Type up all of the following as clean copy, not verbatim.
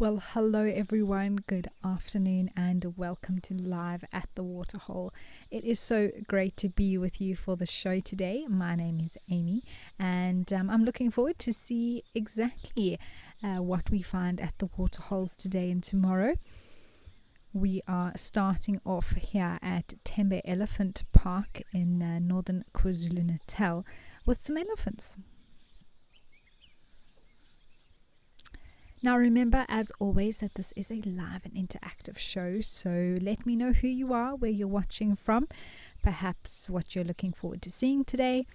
Well, hello everyone, good afternoon, and welcome to Live at the Waterhole. It is so great to be with you for the show today. My name is Amy, and I'm looking forward to see exactly what we find at the waterholes today and tomorrow. We are starting off here at Tembe Elephant Park in northern KwaZulu-Natal with some elephants. Now remember, as always, that this is a live and interactive show, so let me know who you are, where you're watching from, perhaps what you're looking forward to seeing today,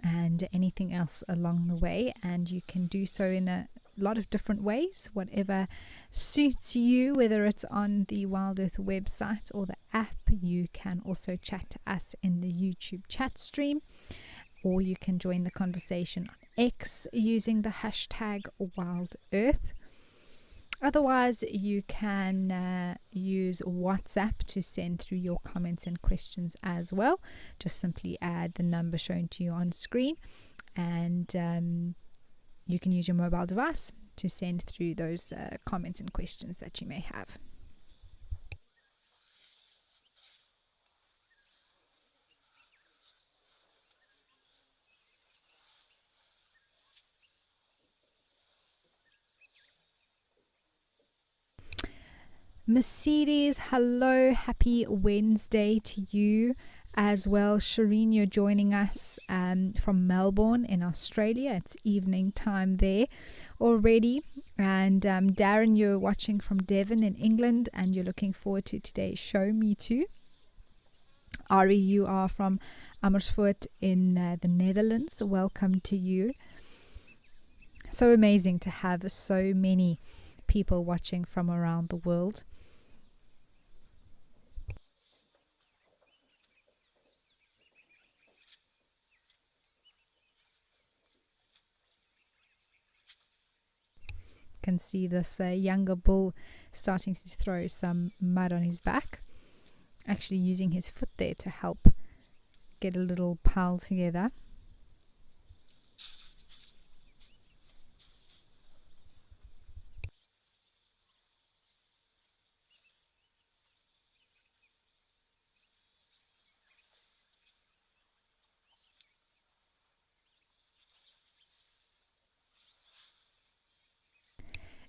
and anything else along the way. And you can do so in a lot of different ways, whatever suits you, whether it's on the Wild Earth website or the app. You can also chat to us in the YouTube chat stream, or you can join the conversation on X using the hashtag WildEarth. Otherwise, you can use WhatsApp to send through your comments and questions as well. Just simply add the number shown to you on screen, and you can use your mobile device to send through those comments and questions that you may have. Mercedes, hello, happy Wednesday to you as well. Shireen, you're joining us from Melbourne in Australia. It's evening time there already. And Darren, you're watching from Devon in England, and you're looking forward to today's show. Me too. Ari, you are from Amersfoort in the Netherlands. Welcome to you. So amazing to have so many people watching from around the world. Can see this younger bull starting to throw some mud on his back, actually using his foot there to help get a little pile together.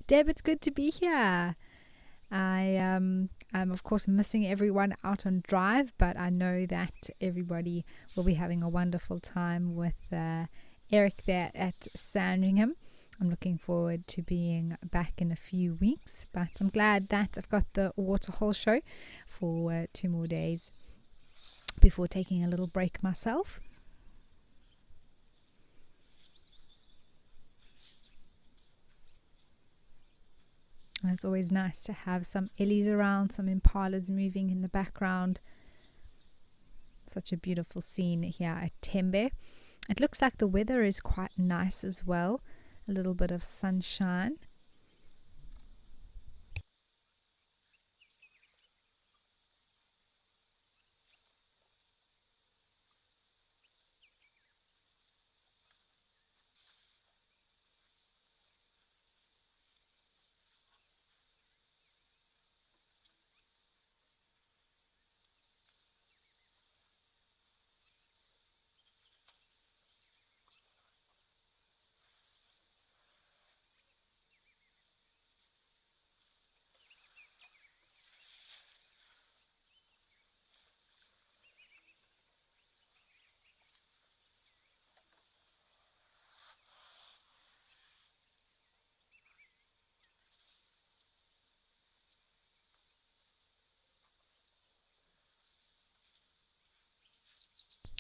Deb, it's good to be here. I'm of course missing everyone out on drive, but I know that everybody will be having a wonderful time with Eric there at Sandringham. I'm looking forward to being back in a few weeks, but I'm glad that I've got the Waterhole show for 2 more days before taking a little break myself. And it's always nice to have some Ellies around, some impalas moving in the background. Such a beautiful scene here at Tembe. It looks like the weather is quite nice as well. A little bit of sunshine.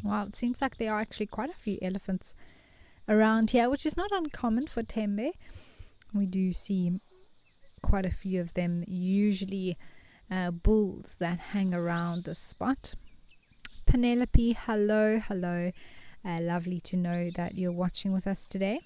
Wow, it seems like there are actually quite a few elephants around here, which is not uncommon for Tembe. We do see quite a few of them, usually bulls that hang around the spot. Penelope, hello. Lovely to know that you're watching with us today.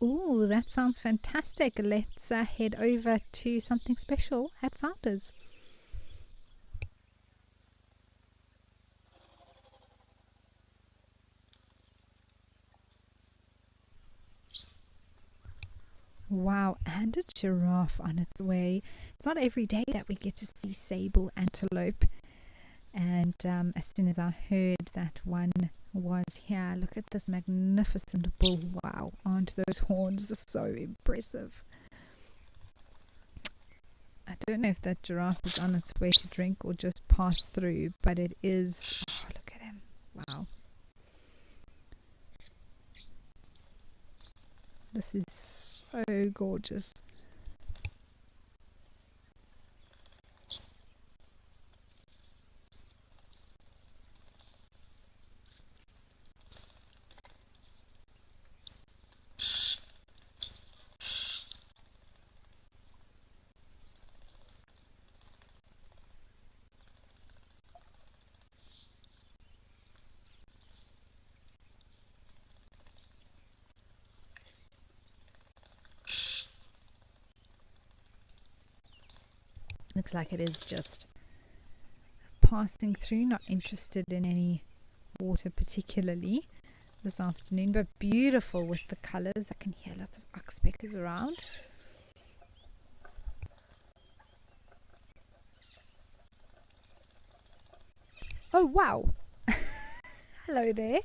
Ooh, that sounds fantastic. Let's head over to something special at Founders. Wow, and a giraffe on its way. It's not every day that we get to see sable antelope. And as soon as I heard that one was here, look at this magnificent bull. Wow, aren't those horns so impressive? I don't know if that giraffe is on its way to drink or just pass through, but it is. Oh, look at him. Wow. This is so gorgeous. Looks like it is just passing through, not interested in any water particularly this afternoon, but beautiful with the colors. I can hear lots of oxpeckers around. Oh wow. Hello there.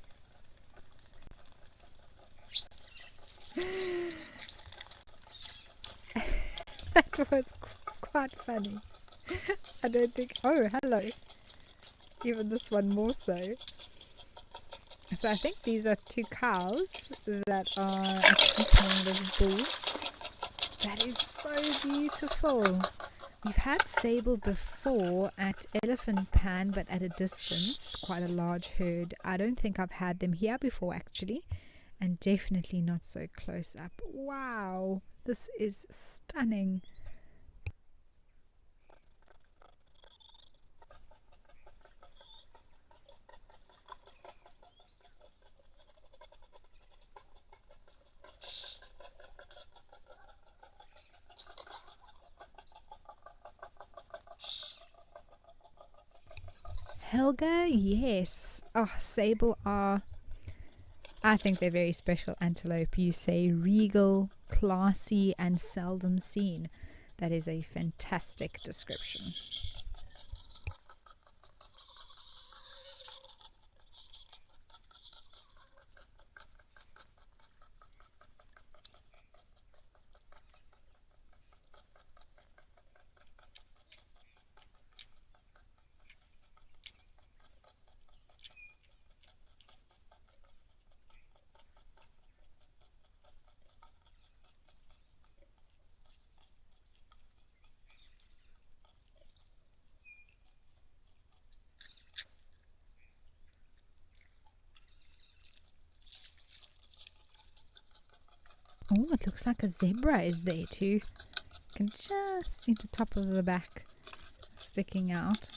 That was quite funny. I don't think. Oh, hello. Even this one more so. So I think these are two cows that are accompanying this bull. That is so beautiful. We've had sable before at Elephant Pan, but at a distance, quite a large herd. I don't think I've had them here before actually, and definitely not so close up. Wow, this is stunning. Helga, yes. Oh, sable are, I think they're very special antelope. You say regal, classy, and seldom seen. That is a fantastic description. Oh, it looks like a zebra is there too. You can just see the top of the back sticking out.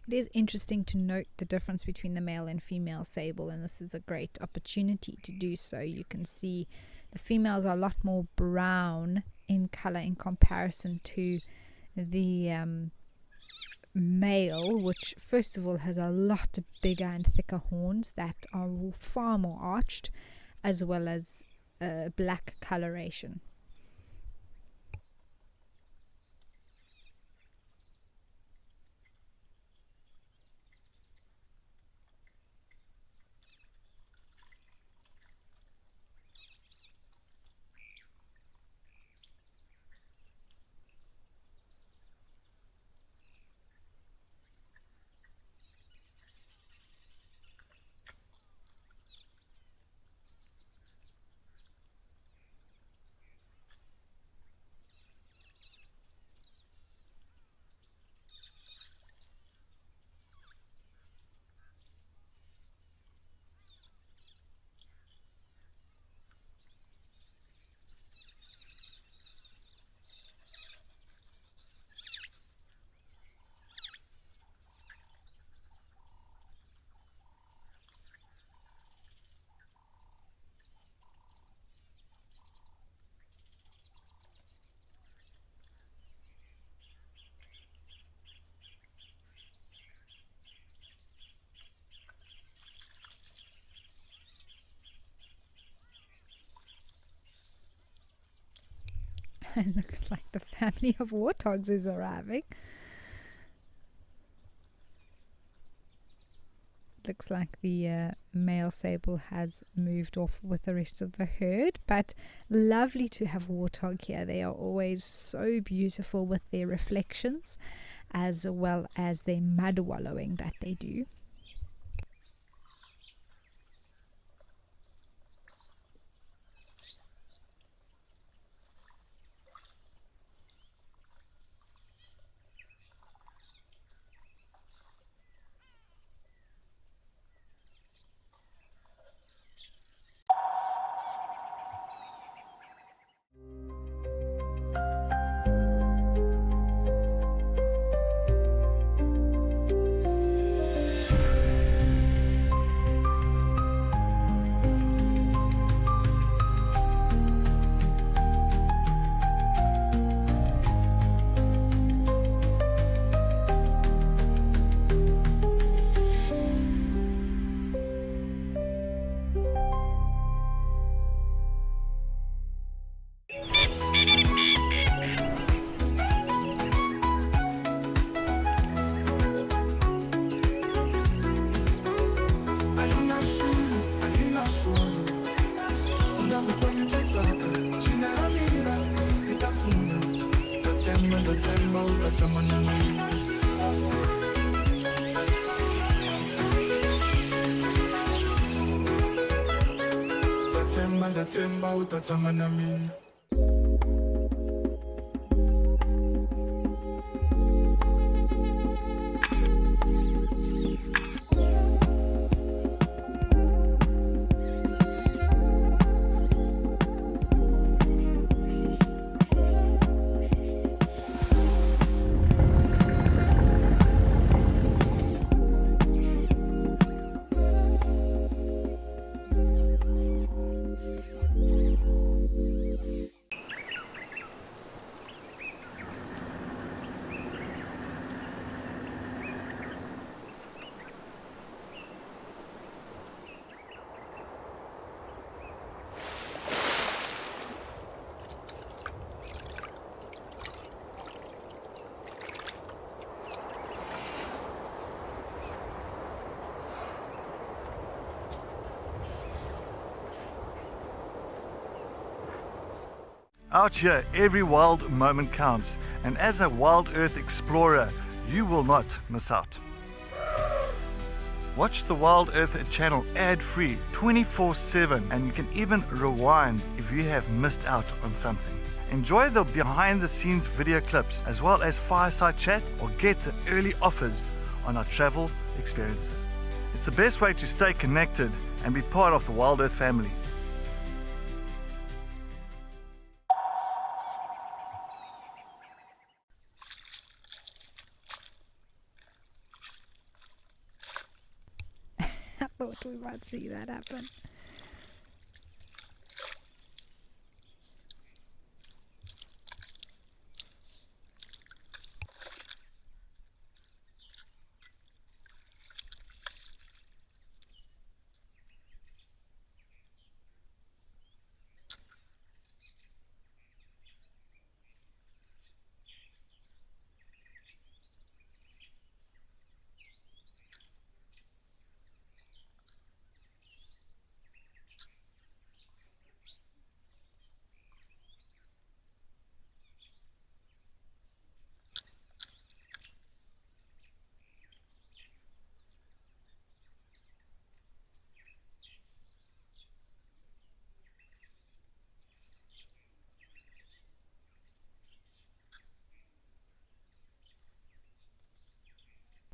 It is interesting to note the difference between the male and female sable, and this is a great opportunity to do so. You can see the females are a lot more brown in color in comparison to the male, which first of all has a lot bigger and thicker horns that are far more arched, as well as black coloration. It looks like the family of warthogs is arriving. Looks like the male sable has moved off with the rest of the herd, but lovely to have warthog here. They are always so beautiful with their reflections as well as their mud wallowing that they do. Out here, every wild moment counts, and as a wild earth explorer, you will not miss out. Watch the Wild Earth channel ad-free 24/7, and you can even rewind if you have missed out on something. Enjoy the behind-the-scenes video clips as well as fireside chat, or get the early offers on our travel experiences. It's the best way to stay connected and be part of the Wild Earth family. I thought we might see that happen.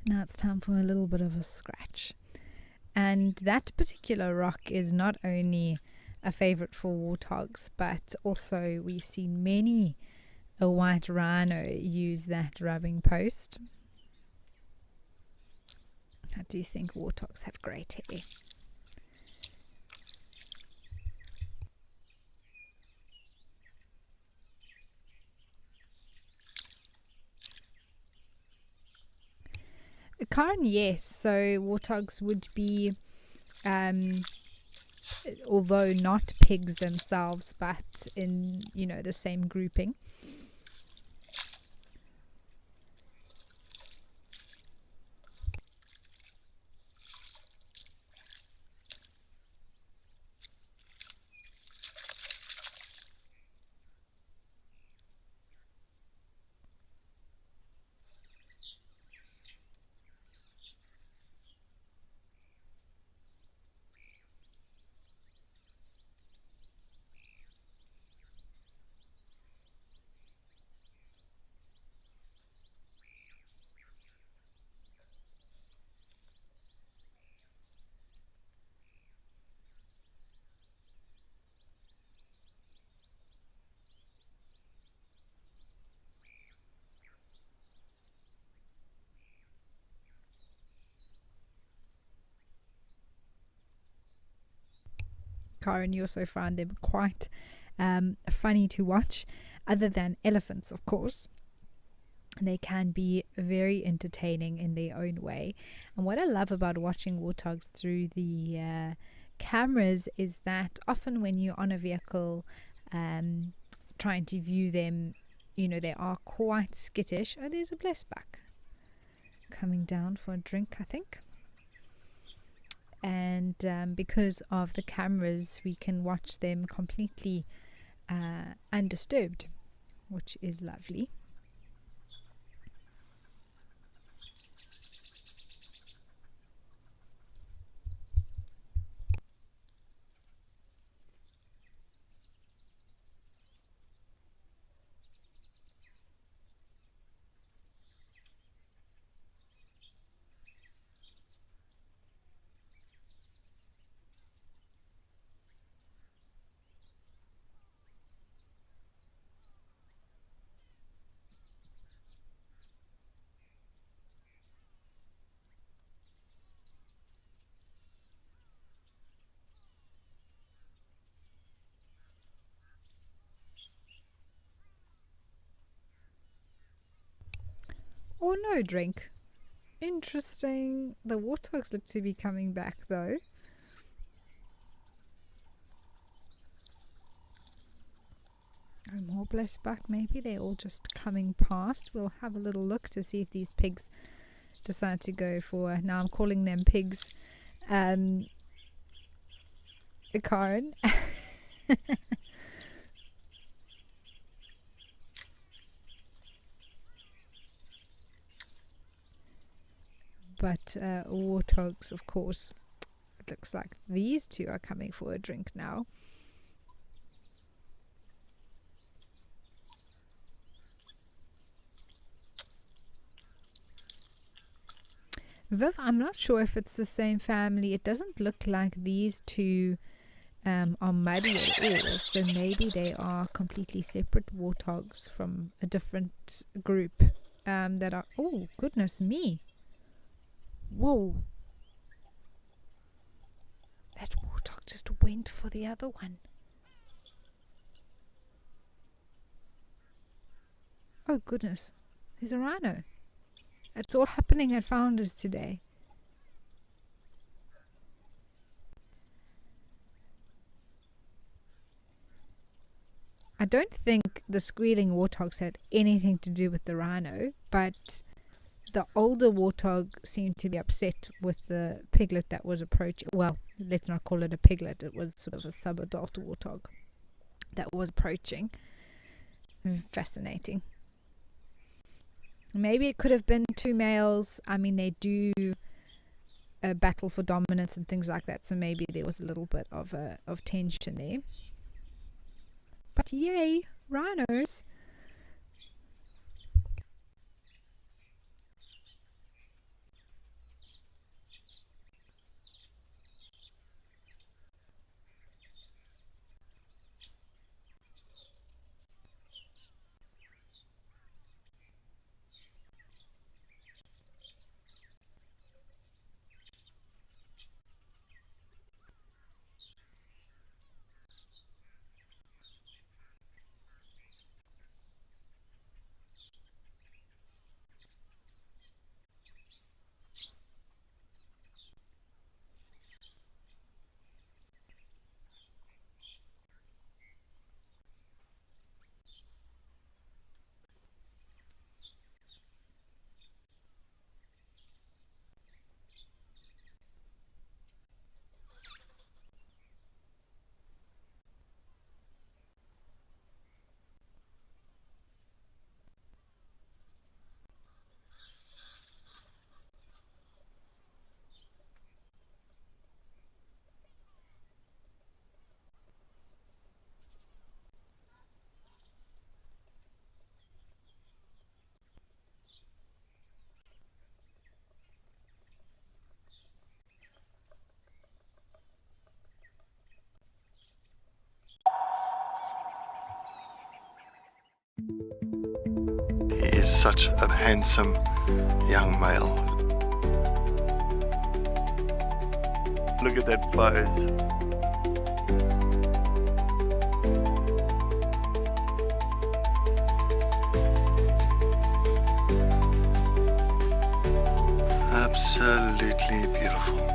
Now it's time for a little bit of a scratch. And that particular rock is not only a favorite for warthogs, but also we've seen many a white rhino use that rubbing post. I do think warthogs have great hair. Karen, yes. So warthogs would be although not pigs themselves, but in, the same grouping. Karen, you also found them quite funny to watch, other than elephants, of course. They can be very entertaining in their own way. And what I love about watching warthogs through the cameras is that often when you're on a vehicle trying to view them, they are quite skittish. Oh, there's a blessback coming down for a drink, I think. And because of the cameras, we can watch them completely undisturbed, which is lovely. Or no drink. Interesting. The warthogs look to be coming back though. Oh, more blessback. Maybe they're all just coming past. We'll have a little look to see if these pigs decide to go for, now I'm calling them pigs, Karen. But warthogs, of course, it looks like these two are coming for a drink now. Viv, I'm not sure if it's the same family. It doesn't look like these two are muddy at all, so maybe they are completely separate warthogs from a different group that are, oh goodness me, whoa, that warthog just went for the other one. Oh goodness, there's a rhino. It's all happening at Founders today. I don't think the squealing warthogs had anything to do with the rhino, but the older warthog seemed to be upset with the piglet that was approaching. Well, let's not call it a piglet. It was sort of a sub-adult warthog that was approaching. Fascinating. Maybe it could have been two males. I mean, they do a battle for dominance and things like that, so maybe there was a little bit of tension there. But yay, rhinos! such a handsome young male. Look at that pose. Absolutely beautiful.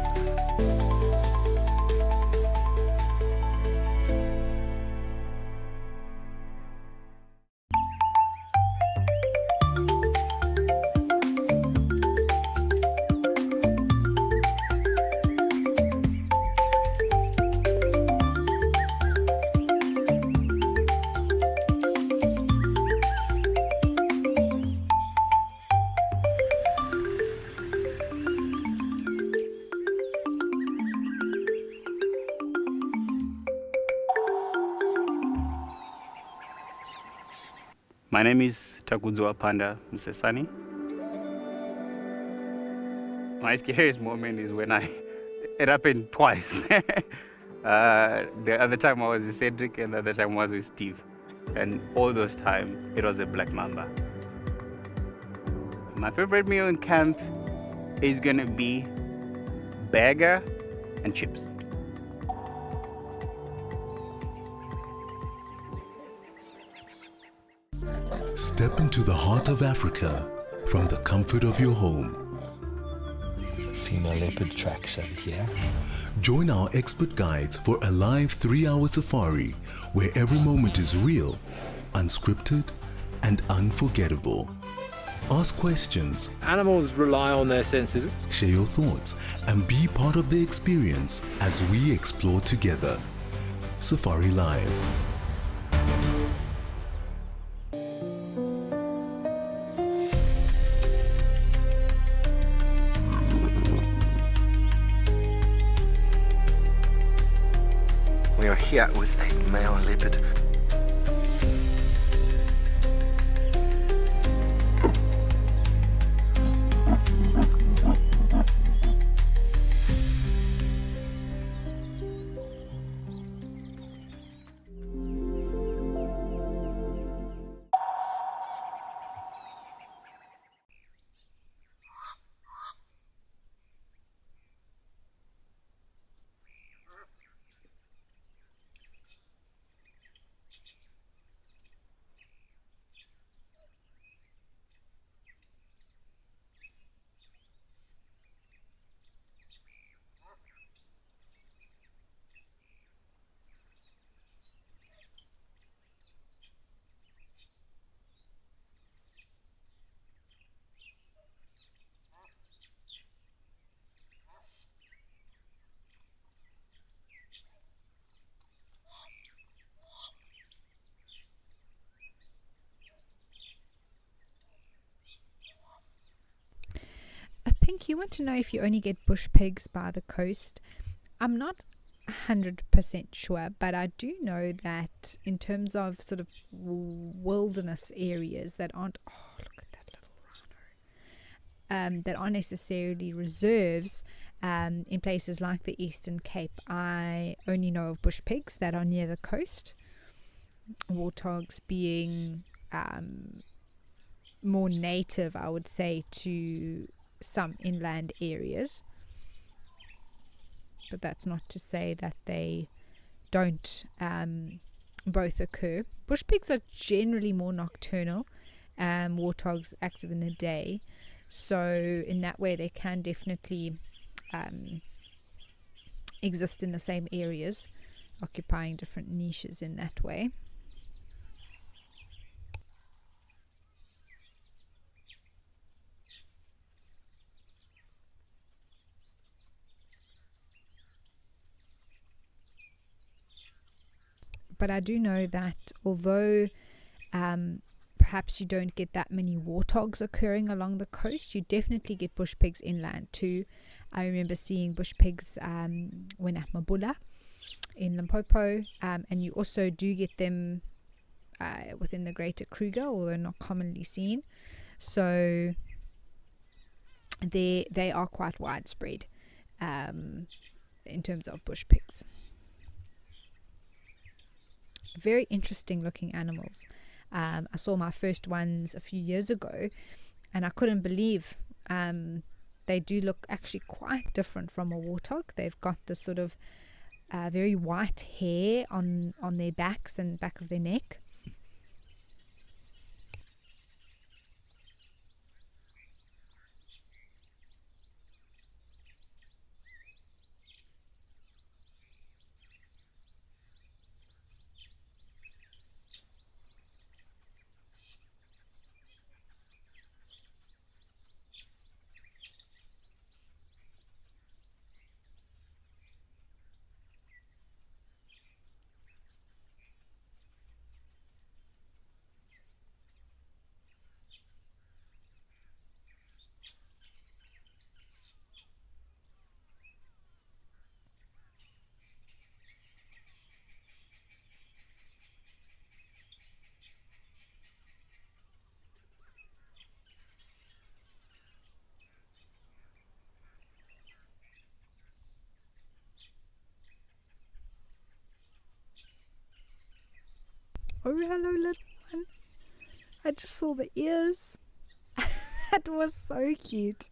My name is Takudzwa Panda Msesani. My scariest moment is when it happened twice. The other time I was with Cedric and the other time I was with Steve. And all those times, it was a black mamba. My favorite meal in camp is gonna be burger and chips. Step into the heart of Africa from the comfort of your home. Female leopard tracks over here. Join our expert guides for a live 3-hour safari where every moment is real, unscripted, and unforgettable. Ask questions, Animals rely on their senses. share your thoughts, and be part of the experience as we explore together. Safari Live. We are here with a male leopard. Pink, you want to know if you only get bush pigs by the coast. I'm not 100% sure, but I do know that in terms of sort of wilderness areas that aren't, oh, look at that little rhino, that aren't necessarily reserves, in places like the Eastern Cape, I only know of bush pigs that are near the coast. Warthogs being more native, I would say, to some inland areas, but that's not to say that they don't both occur. Bush pigs are generally more nocturnal, warthogs active in the day, so in that way they can definitely exist in the same areas, occupying different niches in that way. But I do know that although perhaps you don't get that many warthogs occurring along the coast, you definitely get bush pigs inland too. I remember seeing bush pigs when at Mabula in Limpopo, and you also do get them within the Greater Kruger, although not commonly seen. So they are quite widespread in terms of bush pigs. Very interesting looking animals. I saw my first ones a few years ago, and I couldn't believe they do look actually quite different from a warthog. They've got this sort of very white hair on their backs and back of their neck. Oh, hello, little one. I just saw the ears. That was so cute.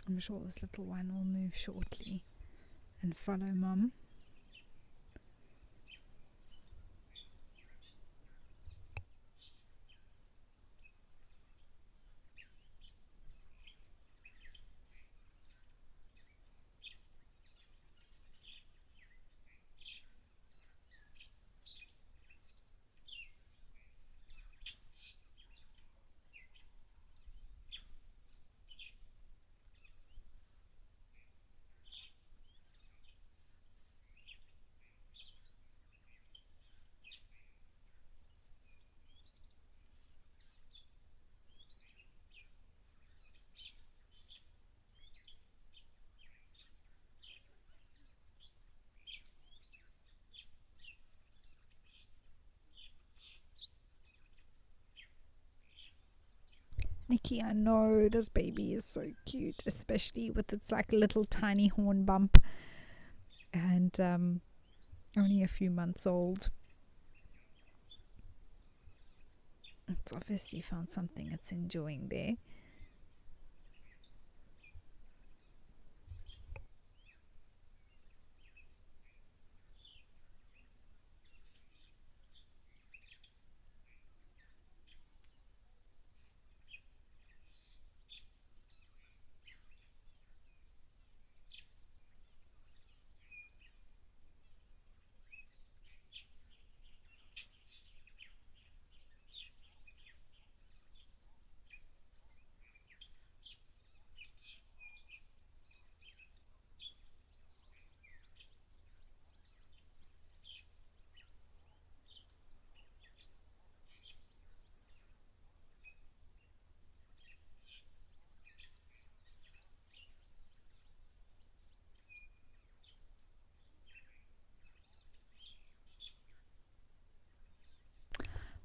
I'm sure this little one will move shortly and follow Mum. Nikki, I know this baby is so cute, especially with its like little tiny horn bump and only a few months old. It's obviously found something it's enjoying there.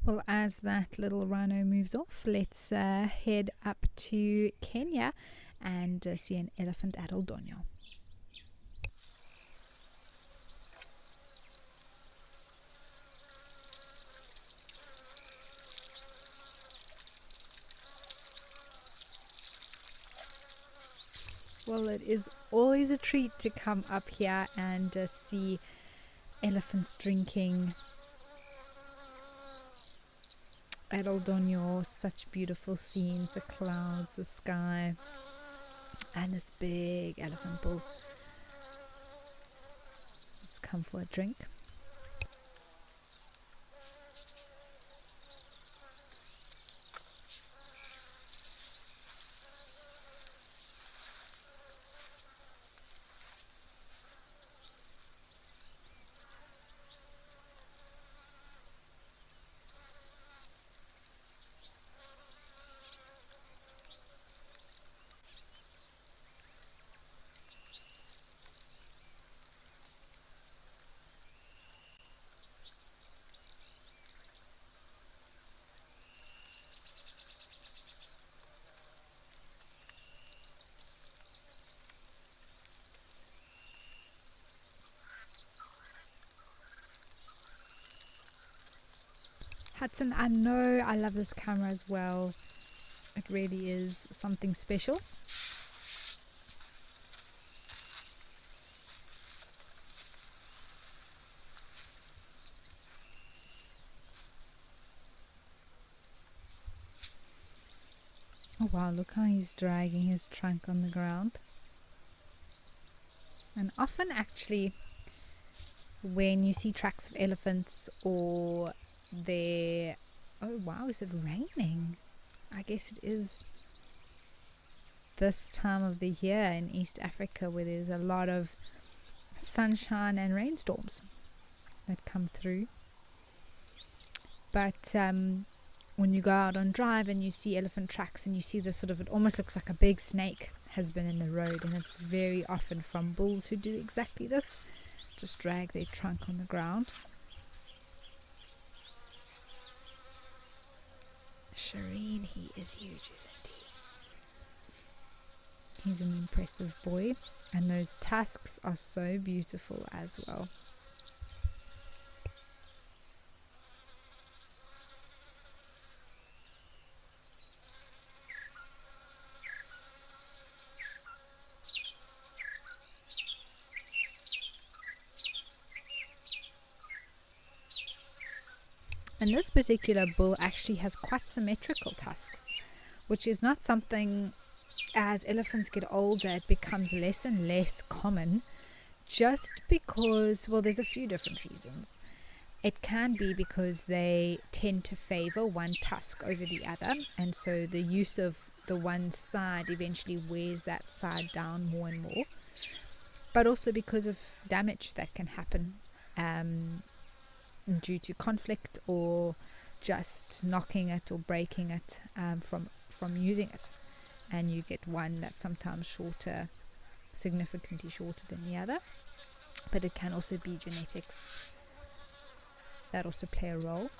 Well, as that little rhino moves off, let's head up to Kenya and see an elephant at Oldonyo. Well, it is always a treat to come up here and see elephants drinking Eldonyor, such beautiful scenes, the clouds, the sky, and this big elephant bull. Let's come for a drink. Hudson, I know I love this camera as well. It really is something special. Oh wow, look how he's dragging his trunk on the ground. And often actually when you see tracks of elephants or they're... Oh wow, is it raining? I guess it is this time of the year in East Africa where there's a lot of sunshine and rainstorms that come through. But when you go out on drive and you see elephant tracks and you see this sort of, it almost looks like a big snake has been in the road, and it's very often from bulls who do exactly this, just drag their trunk on the ground. Shireen, he is huge, isn't he? He's an impressive boy, and those tusks are so beautiful as well. And this particular bull actually has quite symmetrical tusks, which is not something, as elephants get older, it becomes less and less common, just because, well, there's a few different reasons. It can be because they tend to favor one tusk over the other, and so the use of the one side eventually wears that side down more and more, but also because of damage that can happen due to conflict or just knocking it or breaking it from using it, and you get one that's sometimes shorter, significantly shorter than the other. But it can also be genetics that also play a role.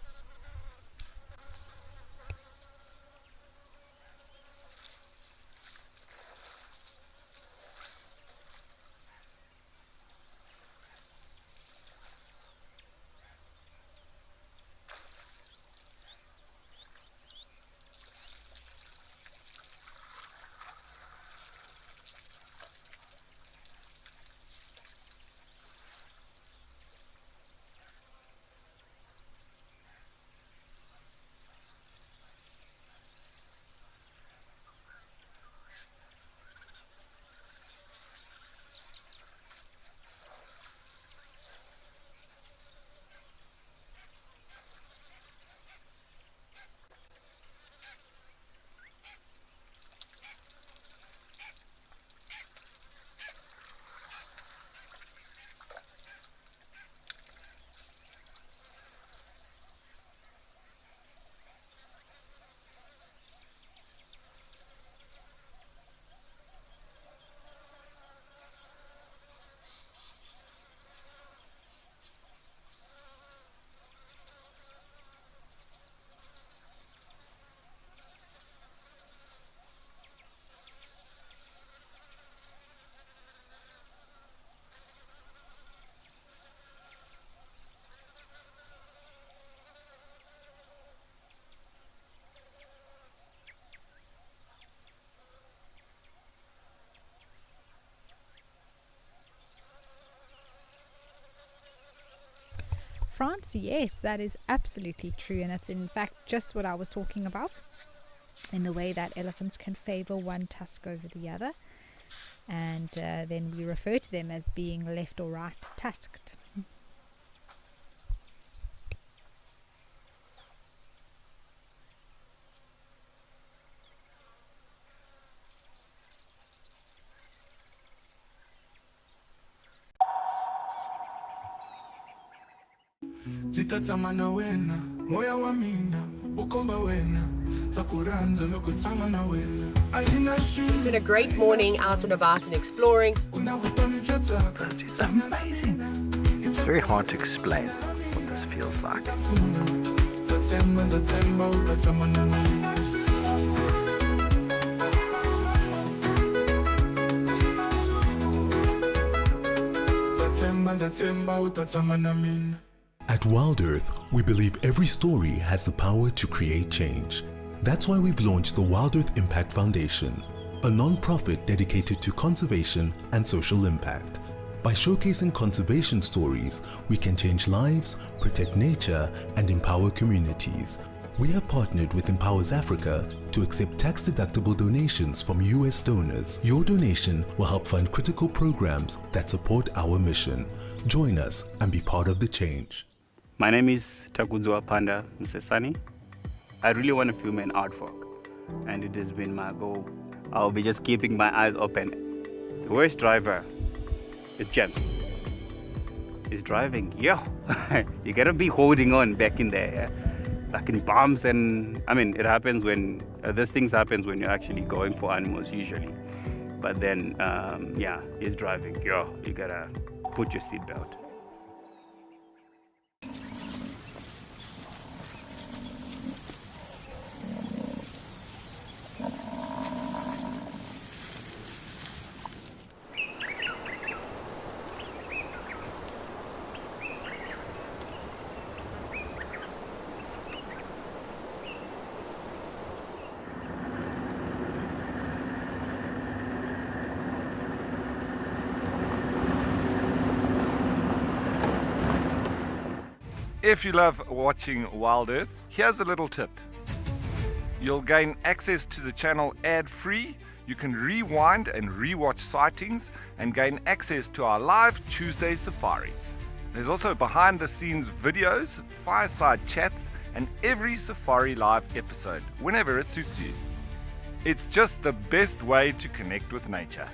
France, yes, that is absolutely true, and that's in fact just what I was talking about, in the way that elephants can favor one tusk over the other, and then we refer to them as being left or right tusked. Zitatamana wena, moya wa mina, ukomba wena, takuranza loko tamana wena. It's been a great morning out and about and exploring. It's amazing. It's very hard to explain what this feels like. At Wild Earth, we believe every story has the power to create change. That's why we've launched the Wild Earth Impact Foundation, a non-profit dedicated to conservation and social impact. By showcasing conservation stories, we can change lives, protect nature, and empower communities. We have partnered with Empowers Africa to accept tax-deductible donations from US donors. Your donation will help fund critical programs that support our mission. Join us and be part of the change. My name is Takudzwa Panda Msesani. I really want to film an artwork, and it has been my goal. I'll be just keeping my eyes open. The worst driver is James. He's driving, yeah. You gotta be holding on back in there, like in bumps, and I mean, it happens when these things happens when you're actually going for animals usually. But then, yeah, he's driving, yeah. You gotta put your seatbelt. If you love watching Wild Earth, here's a little tip. You'll gain access to the channel ad-free. You can rewind and rewatch sightings and gain access to our live Tuesday safaris. There's also behind-the-scenes videos, fireside chats, and every safari live episode, whenever it suits you. It's just the best way to connect with nature.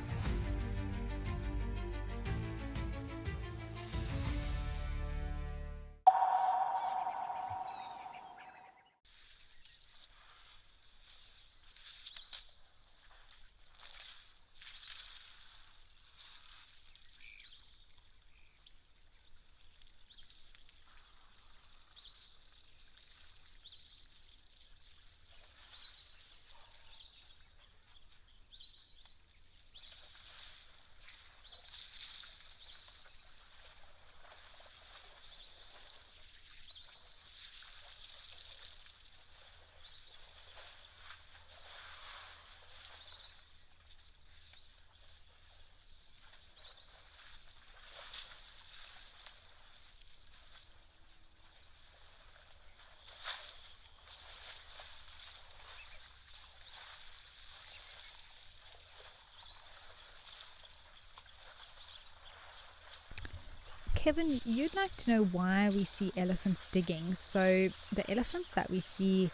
Kevin, you'd like to know why we see elephants digging. So the elephants that we see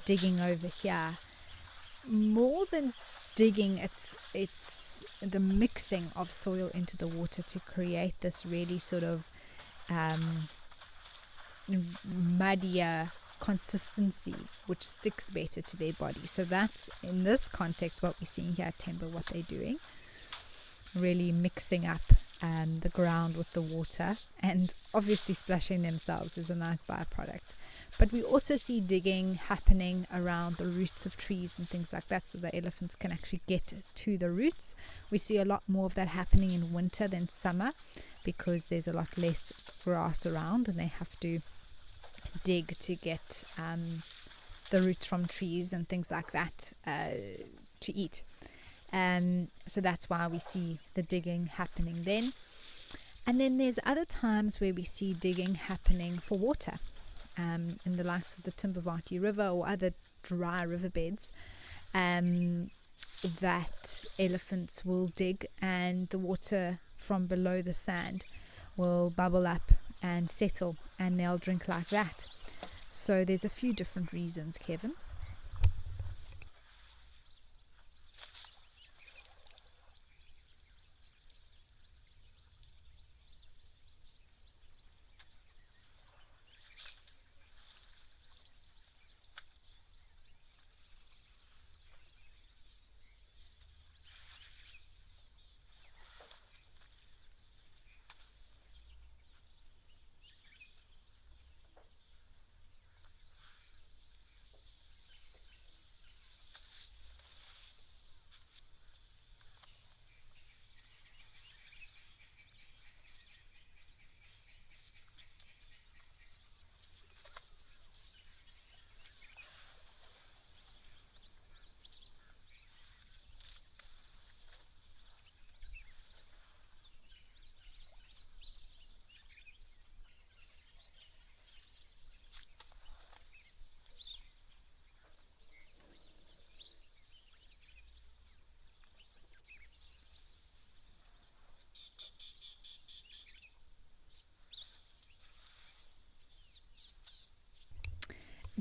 digging over here, more than digging, it's the mixing of soil into the water to create this really sort of muddier consistency which sticks better to their body. So that's, in this context, what we're seeing here at Temba, what they're doing, really mixing up the ground with the water, and obviously splashing themselves is a nice byproduct. But we also see digging happening around the roots of trees and things like that, so the elephants can actually get to the roots. We see a lot more of that happening in winter than summer, because there's a lot less grass around and they have to dig to get the roots from trees and things like that to eat. So that's why we see the digging happening then. And then there's other times where we see digging happening for water, in the likes of the Timbavati River or other dry riverbeds, that elephants will dig, and the water from below the sand will bubble up and settle, and they'll drink like that. So there's a few different reasons, Kevin.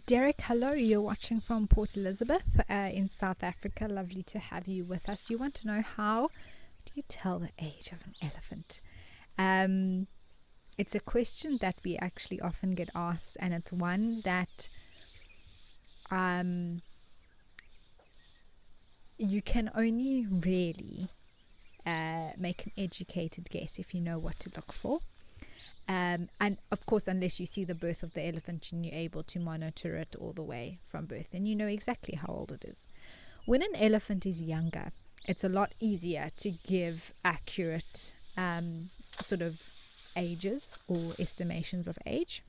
Derek, hello. You're watching from Port Elizabeth in South Africa. Lovely to have you with us. You want to know, how do you tell the age of an elephant? It's a question that we actually often get asked, and it's one that you can only really make an educated guess if you know what to look for. And of course, unless you see the birth of the elephant and you're able to monitor it all the way from birth, then you know exactly how old it is. When an elephant is younger, it's a lot easier to give accurate sort of ages or estimations of age.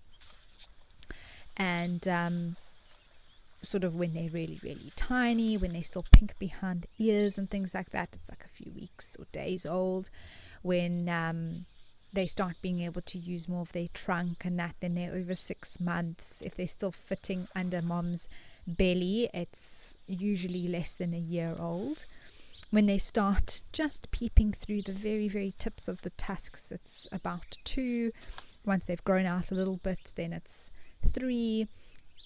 And sort of when they're really, really tiny, when they're still pink behind the ears and things like that, it's like a few weeks or days old. When they start being able to use more of their trunk and that, then they're over 6 months. If they're still fitting under mom's belly, it's usually less than a year old. When they start just peeping through the very, very tips of the tusks, it's about 2. Once they've grown out a little bit, then it's 3,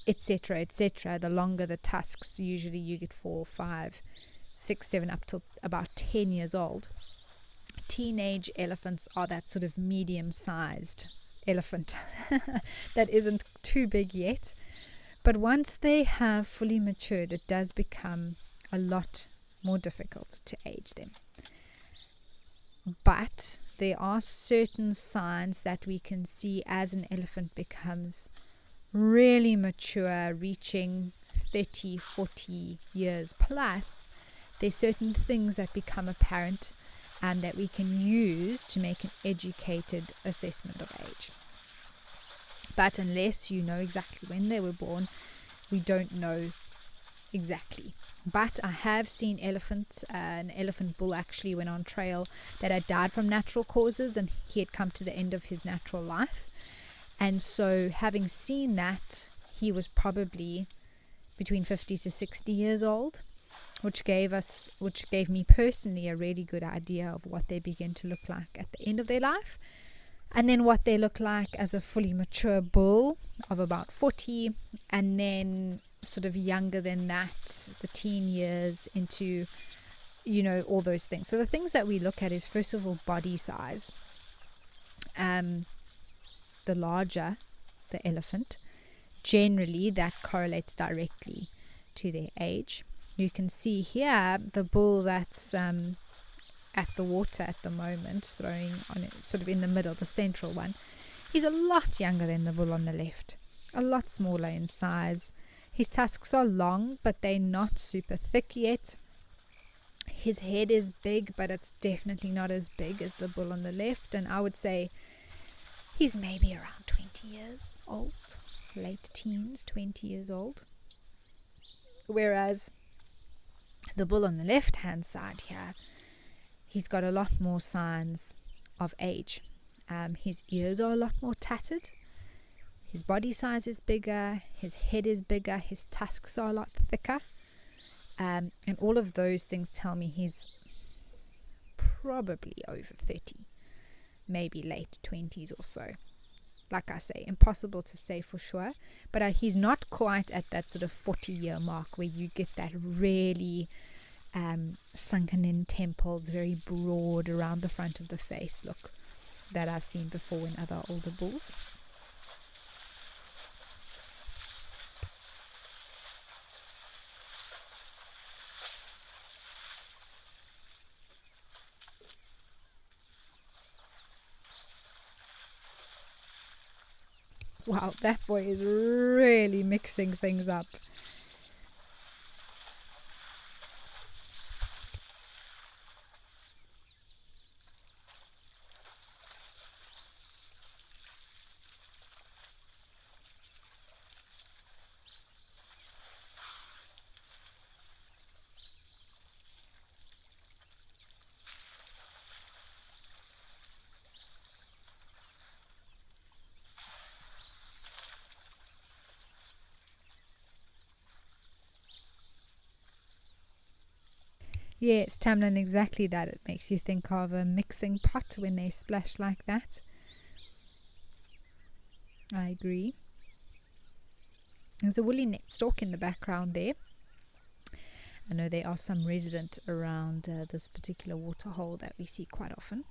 etc., etc. The longer the tusks, usually you get 4, 5, 6, 7, up till about 10 years old. Teenage elephants are that sort of medium-sized elephant that isn't too big yet. But once they have fully matured, it does become a lot more difficult to age them. But there are certain signs that we can see as an elephant becomes really mature, reaching 30, 40 years plus. There's certain things that become apparent and that we can use to make an educated assessment of age. But unless you know exactly when they were born, we don't know exactly. But I have seen elephants, an elephant bull actually went on trail that had died from natural causes, and he had come to the end of his natural life. And so having seen that, he was probably between 50 to 60 years old. Which gave me personally a really good idea of what they begin to look like at the end of their life, and then what they look like as a fully mature bull of about 40, and then sort of younger than that, the teen years into, all those things. So the things that we look at is, first of all, body size. The larger the elephant, generally that correlates directly to their age. You can see here the bull that's at the water at the moment, throwing on it, sort of in the middle, the central one. He's a lot younger than the bull on the left, a lot smaller in size. His tusks are long, but they're not super thick yet. His head is big, but it's definitely not as big as the bull on the left. And I would say he's maybe around 20 years old, late teens, 20 years old. Whereas the bull on the left-hand side here, he's got a lot more signs of age. His ears are a lot more tattered. His body size is bigger. His head is bigger. His tusks are a lot thicker. And all of those things tell me he's probably over 30, maybe late 20s or so. Like I say, impossible to say for sure, but he's not quite at that sort of 40-year mark where you get that really sunken in temples, very broad around the front of the face look that I've seen before in other older bulls. Wow, that boy is really mixing things up. Yes, Tamlin, exactly that. It makes you think of a mixing pot when they splash like that. I agree. There's a woolly net stalk in the background there. I know there are some resident around this particular waterhole that we see quite often.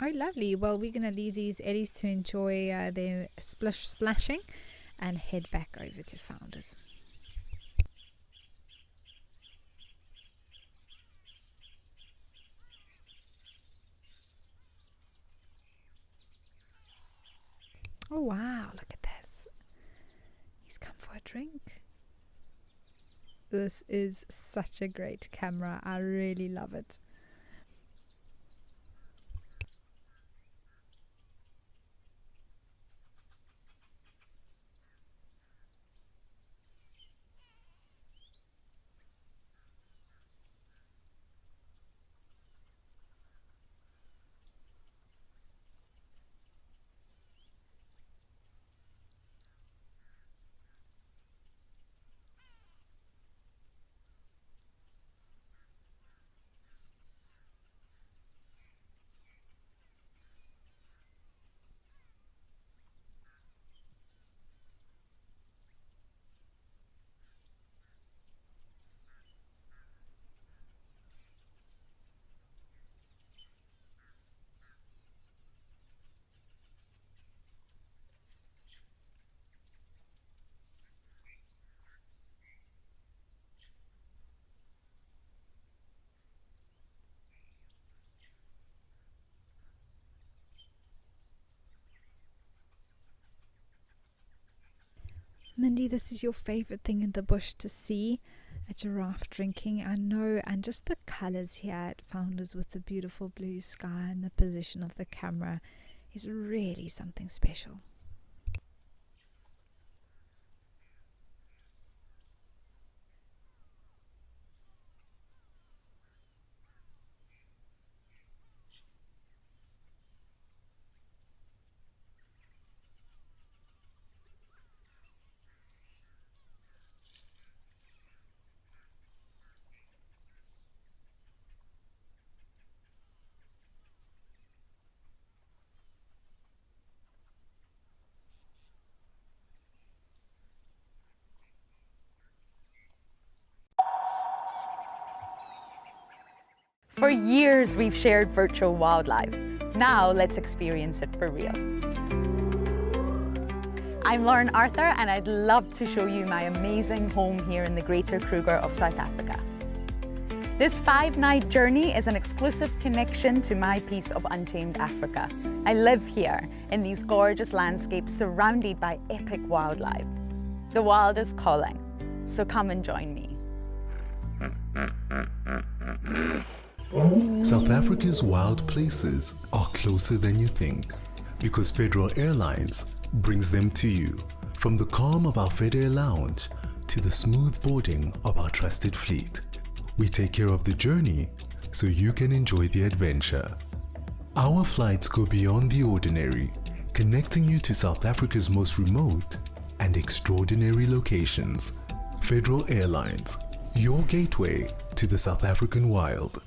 Oh, lovely. Well, we're going to leave these Ellies to enjoy their splashing and head back over to Founders. Oh wow, look at this. He's come for a drink. This is such a great camera. I really love it. Mindy, this is your favorite thing in the bush to see, a giraffe drinking, I know, and just the colors here at Founders with the beautiful blue sky and the position of the camera is really something special. For years, we've shared virtual wildlife. Now, let's experience it for real. I'm Lauren Arthur, and I'd love to show you my amazing home here in the Greater Kruger of South Africa. This 5-night journey is an exclusive connection to my piece of untamed Africa. I live here in these gorgeous landscapes surrounded by epic wildlife. The wild is calling, so come and join me. South Africa's wild places are closer than you think, because Federal Airlines brings them to you. From the calm of our FedAir lounge to the smooth boarding of our trusted fleet, We take care of the journey so you can enjoy the adventure. Our flights go beyond the ordinary, connecting you to South Africa's most remote and extraordinary locations. Federal Airlines, your gateway to the South African wild.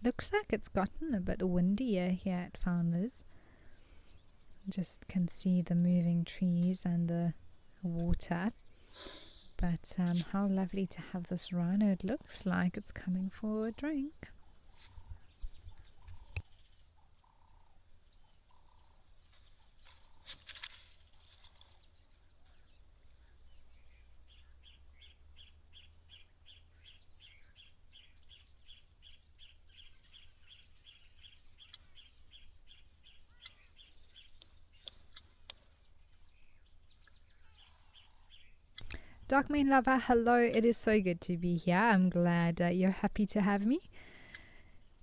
Looks like it's gotten a bit windier here at Founders. Just can see the moving trees and the water. But how lovely to have this rhino. It looks like it's coming for a drink. Darkmain Lover, hello. It is so good to be here. I'm glad you're happy to have me.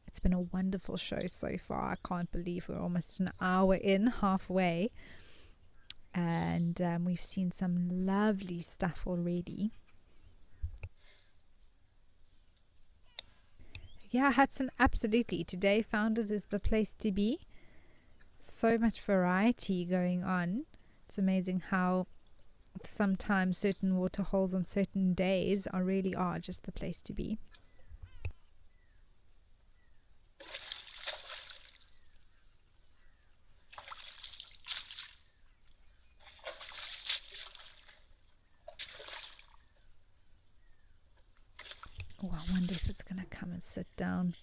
It's been a wonderful show so far. I can't believe we're almost an hour in, halfway. And we've seen some lovely stuff already. Yeah, Hudson, absolutely. Today, Founders is the place to be. So much variety going on. It's amazing how sometimes certain waterholes on certain days really are just the place to be. I wonder if it's going to come and sit down.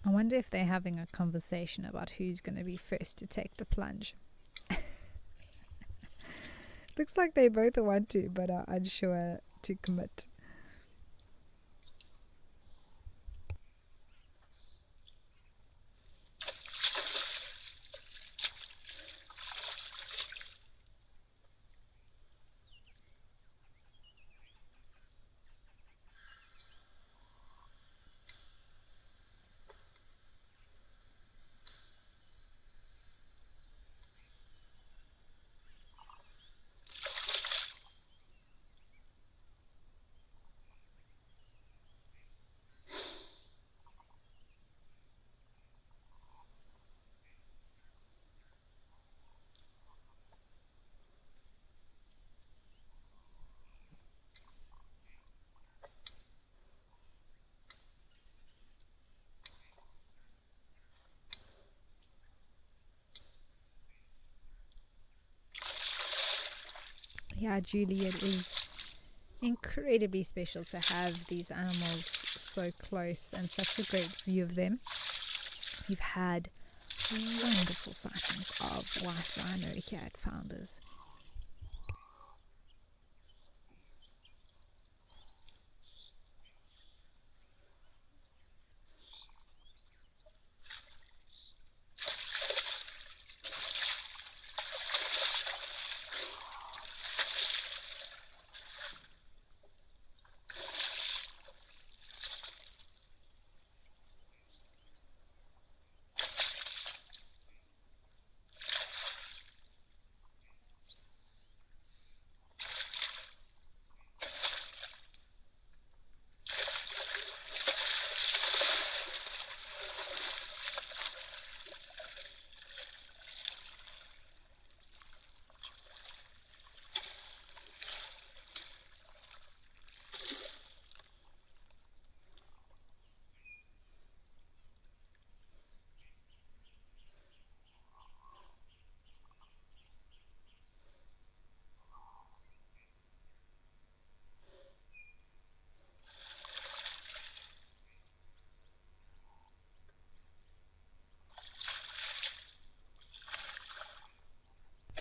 I wonder if they're having a conversation about who's going to be first to take the plunge. Looks like they both want to, but are unsure to commit. Yeah, Julie, it is incredibly special to have these animals so close and such a great view of them. We've had wonderful sightings of white rhino here at Founders.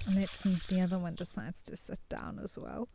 And let's see if the other one decides to sit down as well.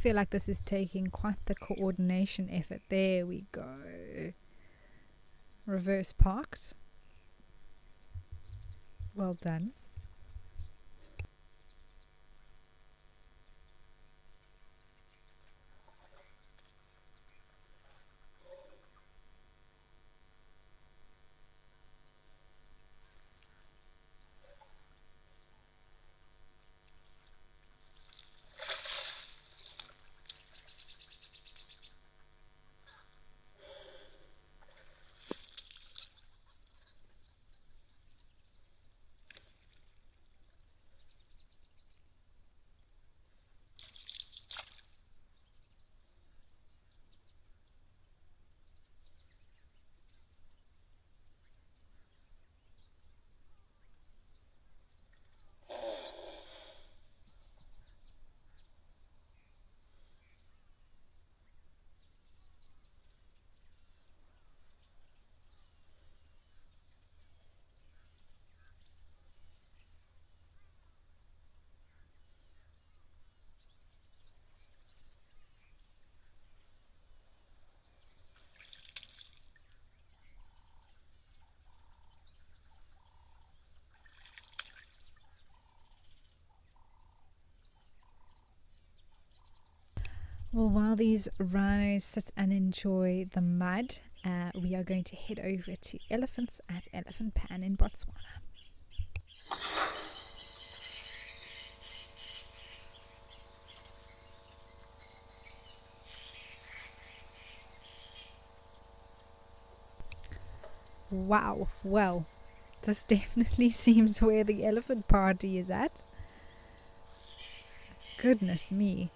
feel like this is taking quite the coordination effort. There we go. Reverse parked. Well done. Well, while these rhinos sit and enjoy the mud, we are going to head over to elephants at Elephant Pan in Botswana. Wow, well, this definitely seems where the elephant party is at. Goodness me.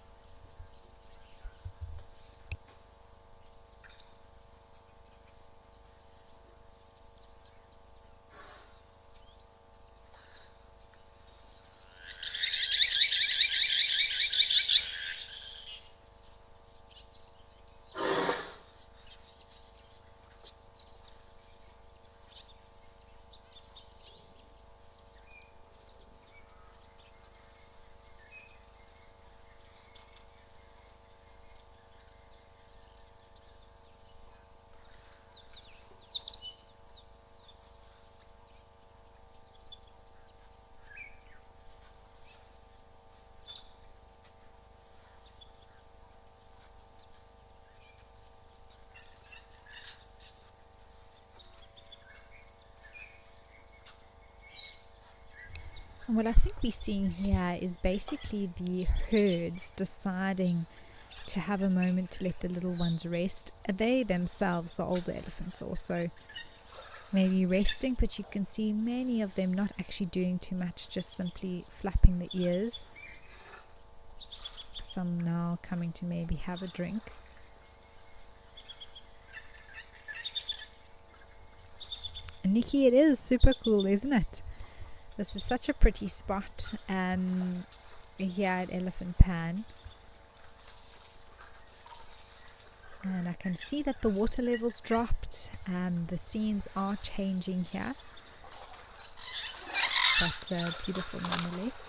And what I think we're seeing here is basically the herds deciding to have a moment to let the little ones rest. They themselves, the older elephants, also maybe resting, but you can see many of them not actually doing too much, just simply flapping the ears. Some now coming to maybe have a drink. And Nikki, it is super cool, isn't it? This is such a pretty spot here at Elephant Pan. And I can see that the water levels dropped. The scenes are changing here. But beautiful nonetheless.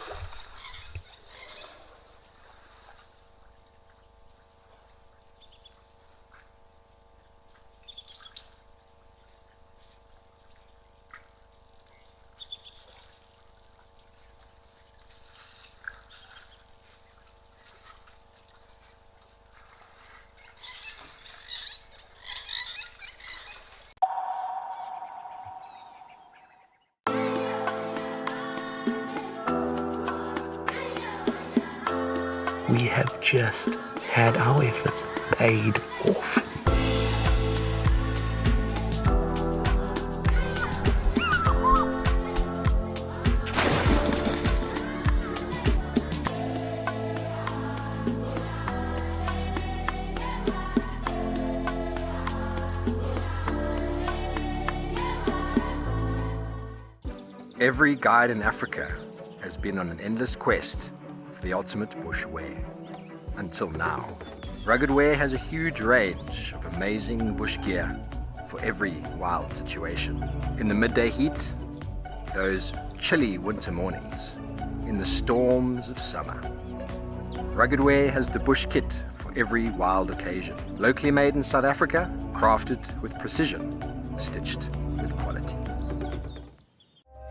We have just had our efforts paid off. Every guide in Africa has been on an endless quest for the ultimate bush wear. Until now, Rugged Wear has a huge range of amazing bush gear for every wild situation. In the midday heat, those chilly winter mornings, in the storms of summer. Rugged Wear has the bush kit for every wild occasion. Locally made in South Africa, crafted with precision, stitched with quality.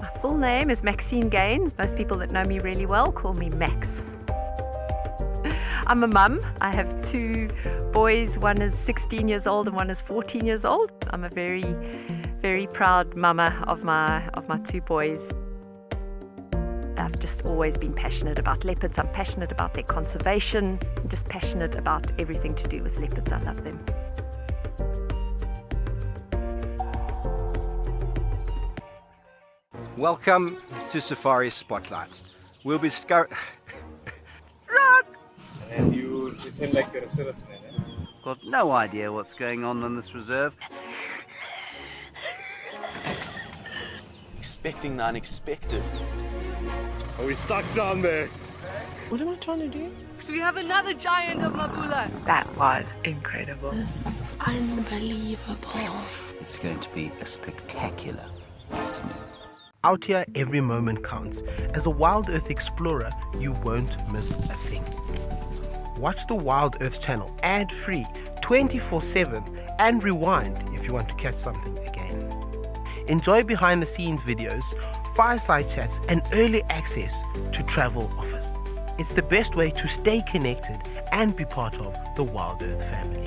My full name is Maxine Gaines. Most people that know me really well call me Max. I'm a mum. I have 2 boys. One is 16 years old and one is 14 years old. I'm a very, very proud mama of my 2 boys. I've just always been passionate about leopards. I'm passionate about their conservation. I'm just passionate about everything to do with leopards. I love them. Welcome to Safari Spotlight. We'll be And you pretend like you're a salesman, eh? Got no idea what's going on this reserve. Expecting the unexpected. Are we stuck down there? What am I trying to do? Because we have another giant of Mabula. That was incredible. This is unbelievable. It's going to be a spectacular afternoon. Out here, every moment counts. As a Wild Earth explorer, you won't miss a thing. Watch the Wild Earth channel ad-free 24/7 and rewind if you want to catch something again. Enjoy behind-the-scenes videos, fireside chats, and early access to travel offers. It's the best way to stay connected and be part of the Wild Earth family.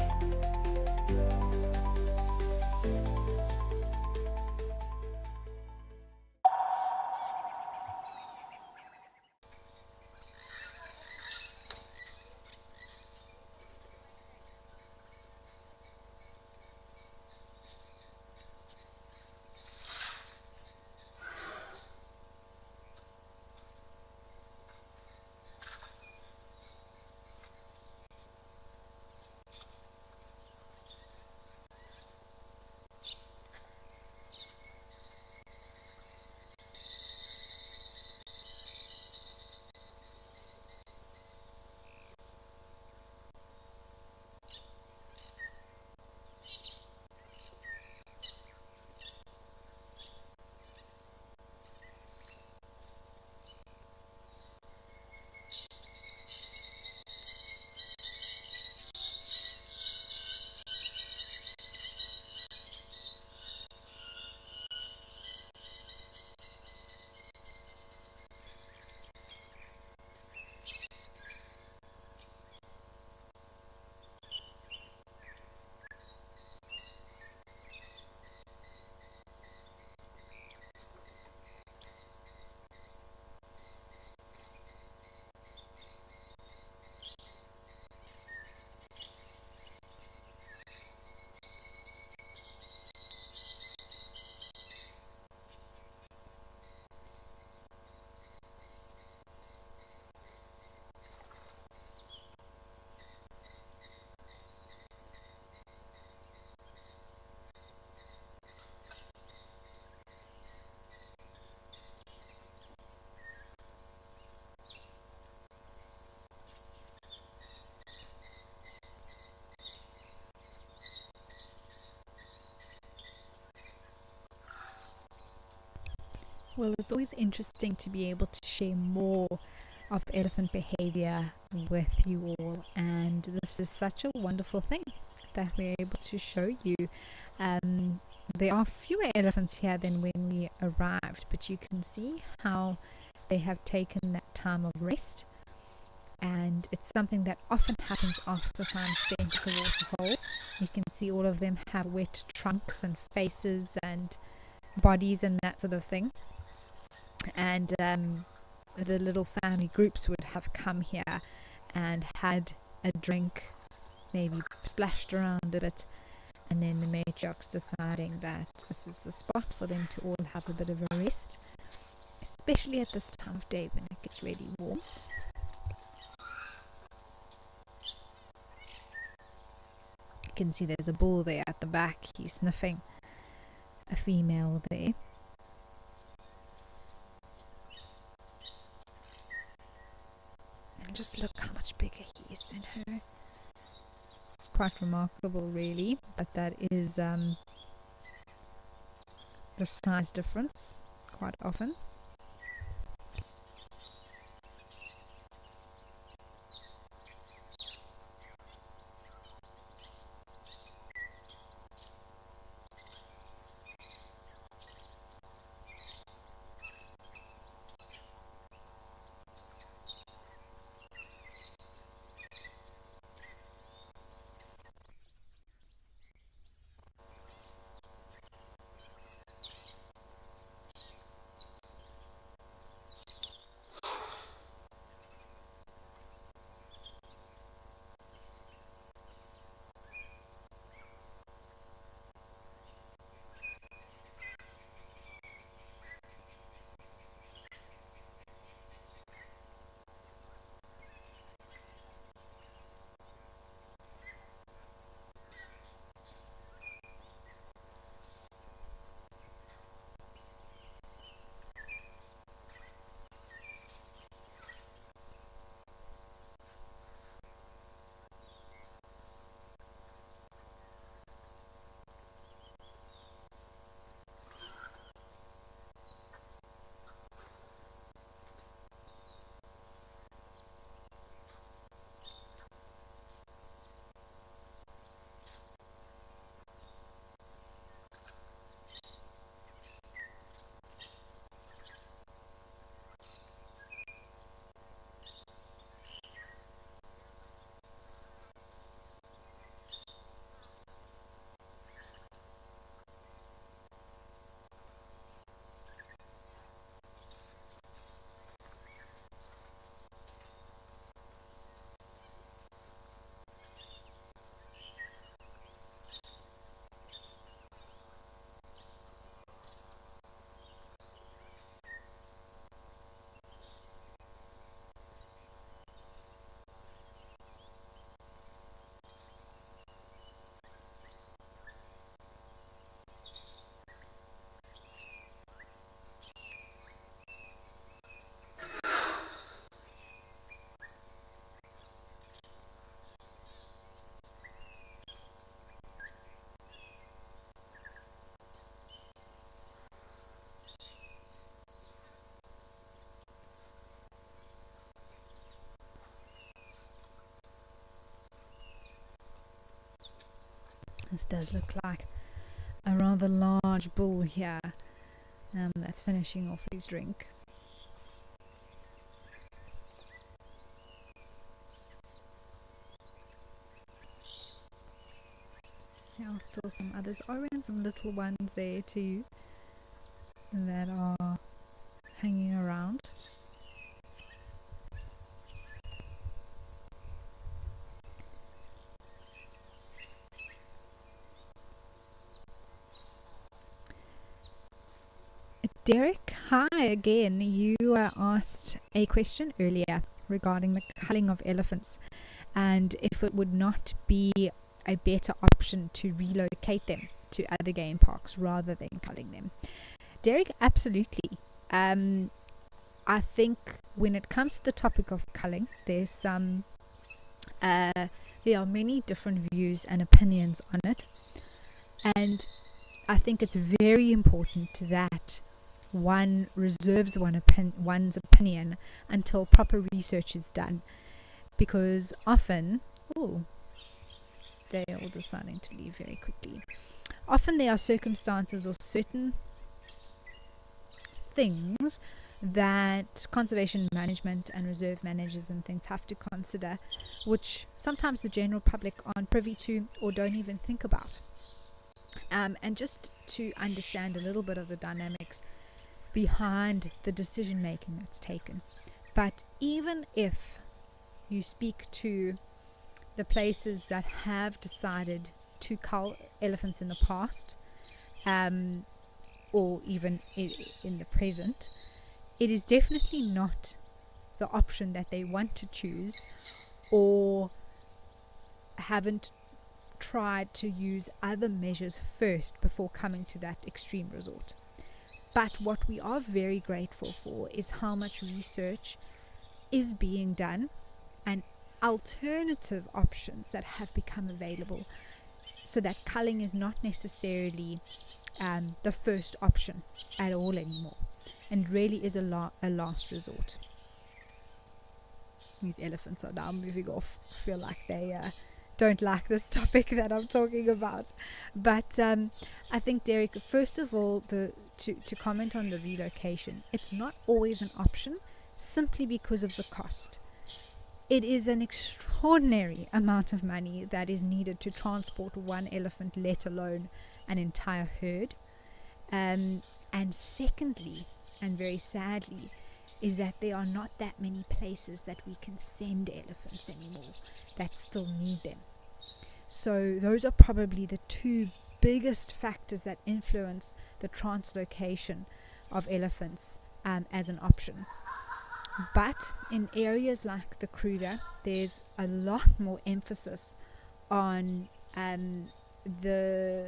Well, it's always interesting to be able to share more of elephant behavior with you all, and this is such a wonderful thing that we're able to show you. There are fewer elephants here than when we arrived, but you can see how they have taken that time of rest, and it's something that often happens after time spent at the waterhole. You can see all of them have wet trunks and faces and bodies and that sort of thing. And the little family groups would have come here and had a drink, maybe splashed around a bit, and then the matriarchs deciding that this was the spot for them to all have a bit of a rest, especially at this time of day when it gets really warm. You can see there's a bull there at the back. He's sniffing a female there. And just look how much bigger he is than her. It's quite remarkable, really, but that is the size difference quite often. This does look like a rather large bull here that's finishing off his drink. There are still some others, and some little ones there too that are hanging around. Derek, hi again. You asked a question earlier regarding the culling of elephants and if it would not be a better option to relocate them to other game parks rather than culling them. Derek, absolutely. I think when it comes to the topic of culling, there's some there are many different views and opinions on it, and I think it's very important that one reserves one's opinion until proper research is done, because often they are all deciding to leave very quickly. Often there are circumstances or certain things that conservation management and reserve managers and things have to consider, which sometimes the general public aren't privy to or don't even think about. And just to understand a little bit of the dynamics behind the decision making that's taken. But even if you speak to the places that have decided to cull elephants in the past, or even in the present, it is definitely not the option that they want to choose, or haven't tried to use other measures first before coming to that extreme resort. But what we are very grateful for is how much research is being done and alternative options that have become available, so that culling is not necessarily the first option at all anymore, and really is a last resort. These elephants are now moving off. I feel like they don't like this topic that I'm talking about. But I think, Derek, first of all, to comment on the relocation, it's not always an option simply because of the cost. It is an extraordinary amount of money that is needed to transport one elephant, let alone an entire herd. And secondly, and very sadly, is that there are not that many places that we can send elephants anymore that still need them. So those are probably the two biggest factors that influence the translocation of elephants as an option. But in areas like the Kruger, there's a lot more emphasis on the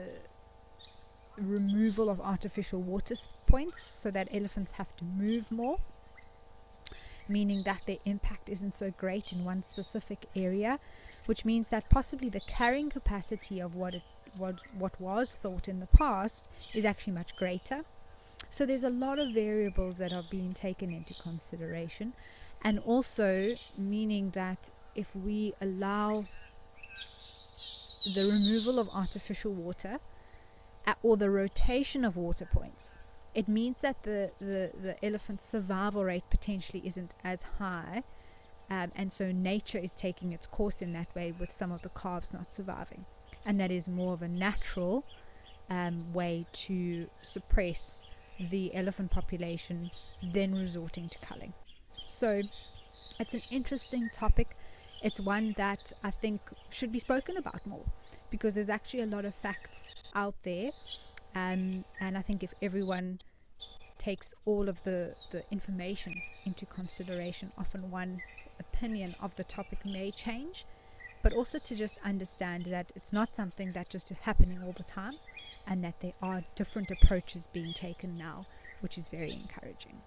removal of artificial water points, so that elephants have to move more, meaning that their impact isn't so great in one specific area, which means that possibly the carrying capacity of what was thought in the past is actually much greater. So there's a lot of variables that are being taken into consideration, and also meaning that if we allow the removal of artificial water or the rotation of water points, it means that the elephant's survival rate potentially isn't as high, and so nature is taking its course in that way, with some of the calves not surviving, and that is more of a natural way to suppress the elephant population than resorting to culling. So it's an interesting topic. It's one that I think should be spoken about more, because there's actually a lot of facts out there, and I think if everyone takes all of the information into consideration, often one's opinion of the topic may change, but also to just understand that it's not something that just is happening all the time, and that there are different approaches being taken now, which is very encouraging.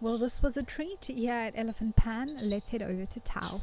Well, this was a treat here at Elephant Pan. Let's head over to Tau.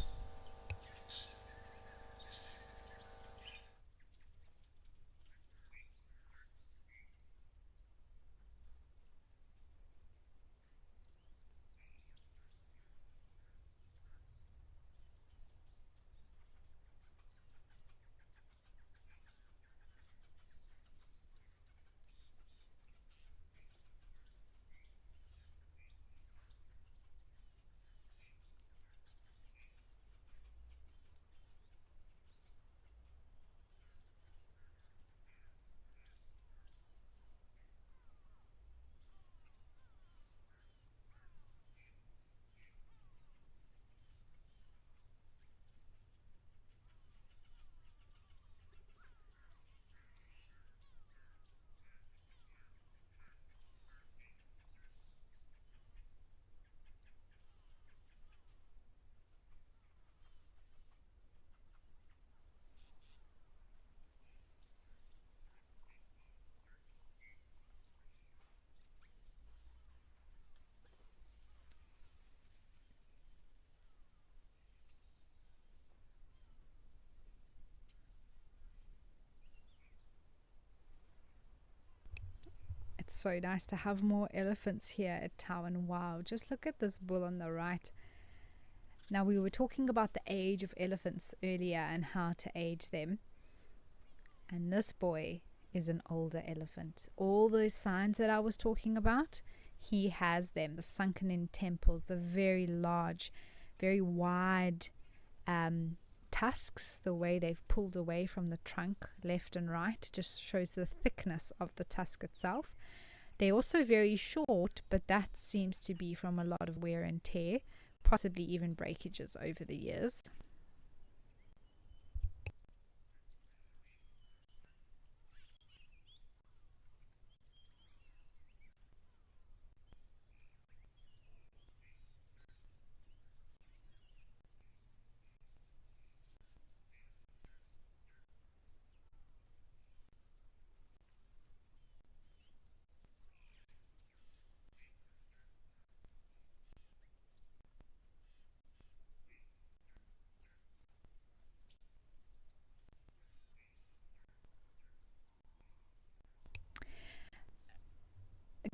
So nice to have more elephants here at Tau, and wow, just look at this bull on the right. Now, we were talking about the age of elephants earlier and how to age them, and this boy is an older elephant. All those signs that I was talking about, he has them. The sunken in temples, the very large, very wide tusks, the way they've pulled away from the trunk left and right just shows the thickness of the tusk itself. They're also very short, but that seems to be from a lot of wear and tear, possibly even breakages over the years.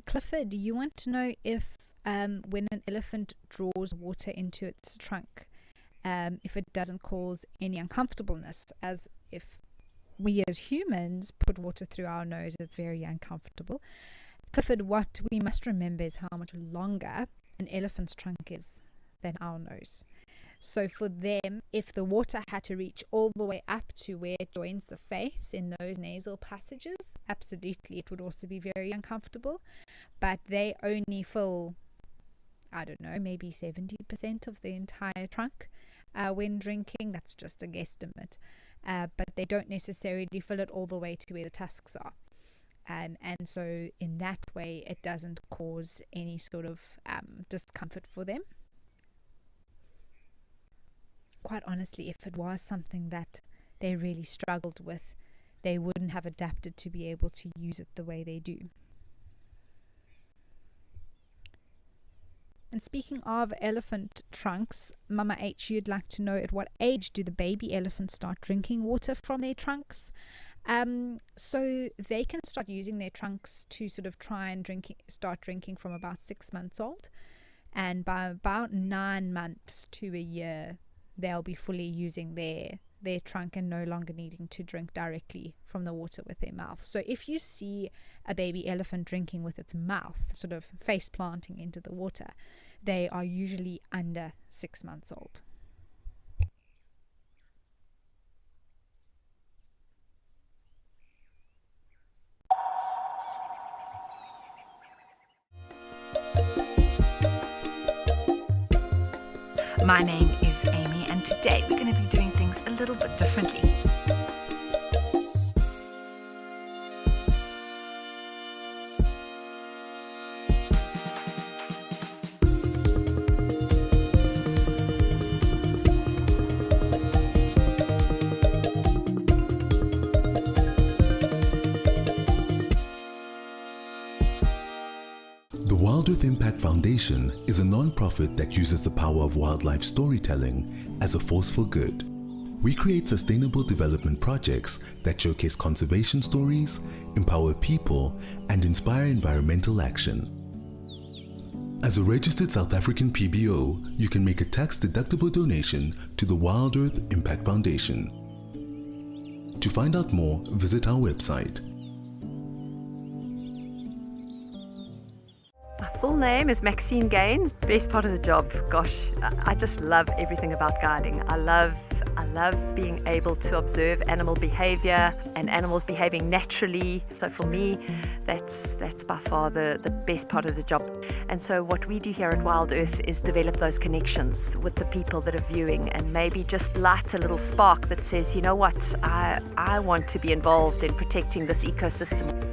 Clifford, you want to know if when an elephant draws water into its trunk, if it doesn't cause any uncomfortableness, as if we as humans put water through our nose, it's very uncomfortable. Clifford, what we must remember is how much longer an elephant's trunk is than our nose. So for them, if the water had to reach all the way up to where it joins the face in those nasal passages, absolutely, it would also be very uncomfortable. But they only fill, I don't know, maybe 70% of the entire trunk when drinking. That's just a guesstimate. But they don't necessarily fill it all the way to where the tusks are. And so in that way, it doesn't cause any sort of discomfort for them. Quite honestly, if it was something that they really struggled with, they wouldn't have adapted to be able to use it the way they do. And speaking of elephant trunks, Mama H, you'd like to know at what age do the baby elephants start drinking water from their trunks? So they can start using their trunks to sort of try and start drinking from about 6 months old, and by about 9 months to a year they'll be fully using their trunk and no longer needing to drink directly from the water with their mouth. So if you see a baby elephant drinking with its mouth, sort of face planting into the water, they are usually under 6 months old. My name is Amy, and today we're going to be doing things a little bit differently. The Wild Earth Impact Foundation Foundation is a non-profit that uses the power of wildlife storytelling as a force for good. We create sustainable development projects that showcase conservation stories, empower people, and inspire environmental action. As a registered South African PBO, you can make a tax-deductible donation to the Wild Earth Impact Foundation. To find out more, visit our website. My full name is Maxine Gaines. Best part of the job, gosh, I just love everything about guiding. I love being able to observe animal behavior and animals behaving naturally. So for me, that's by far the best part of the job. And so what we do here at Wild Earth is develop those connections with the people that are viewing and maybe just light a little spark that says, you know what, I want to be involved in protecting this ecosystem.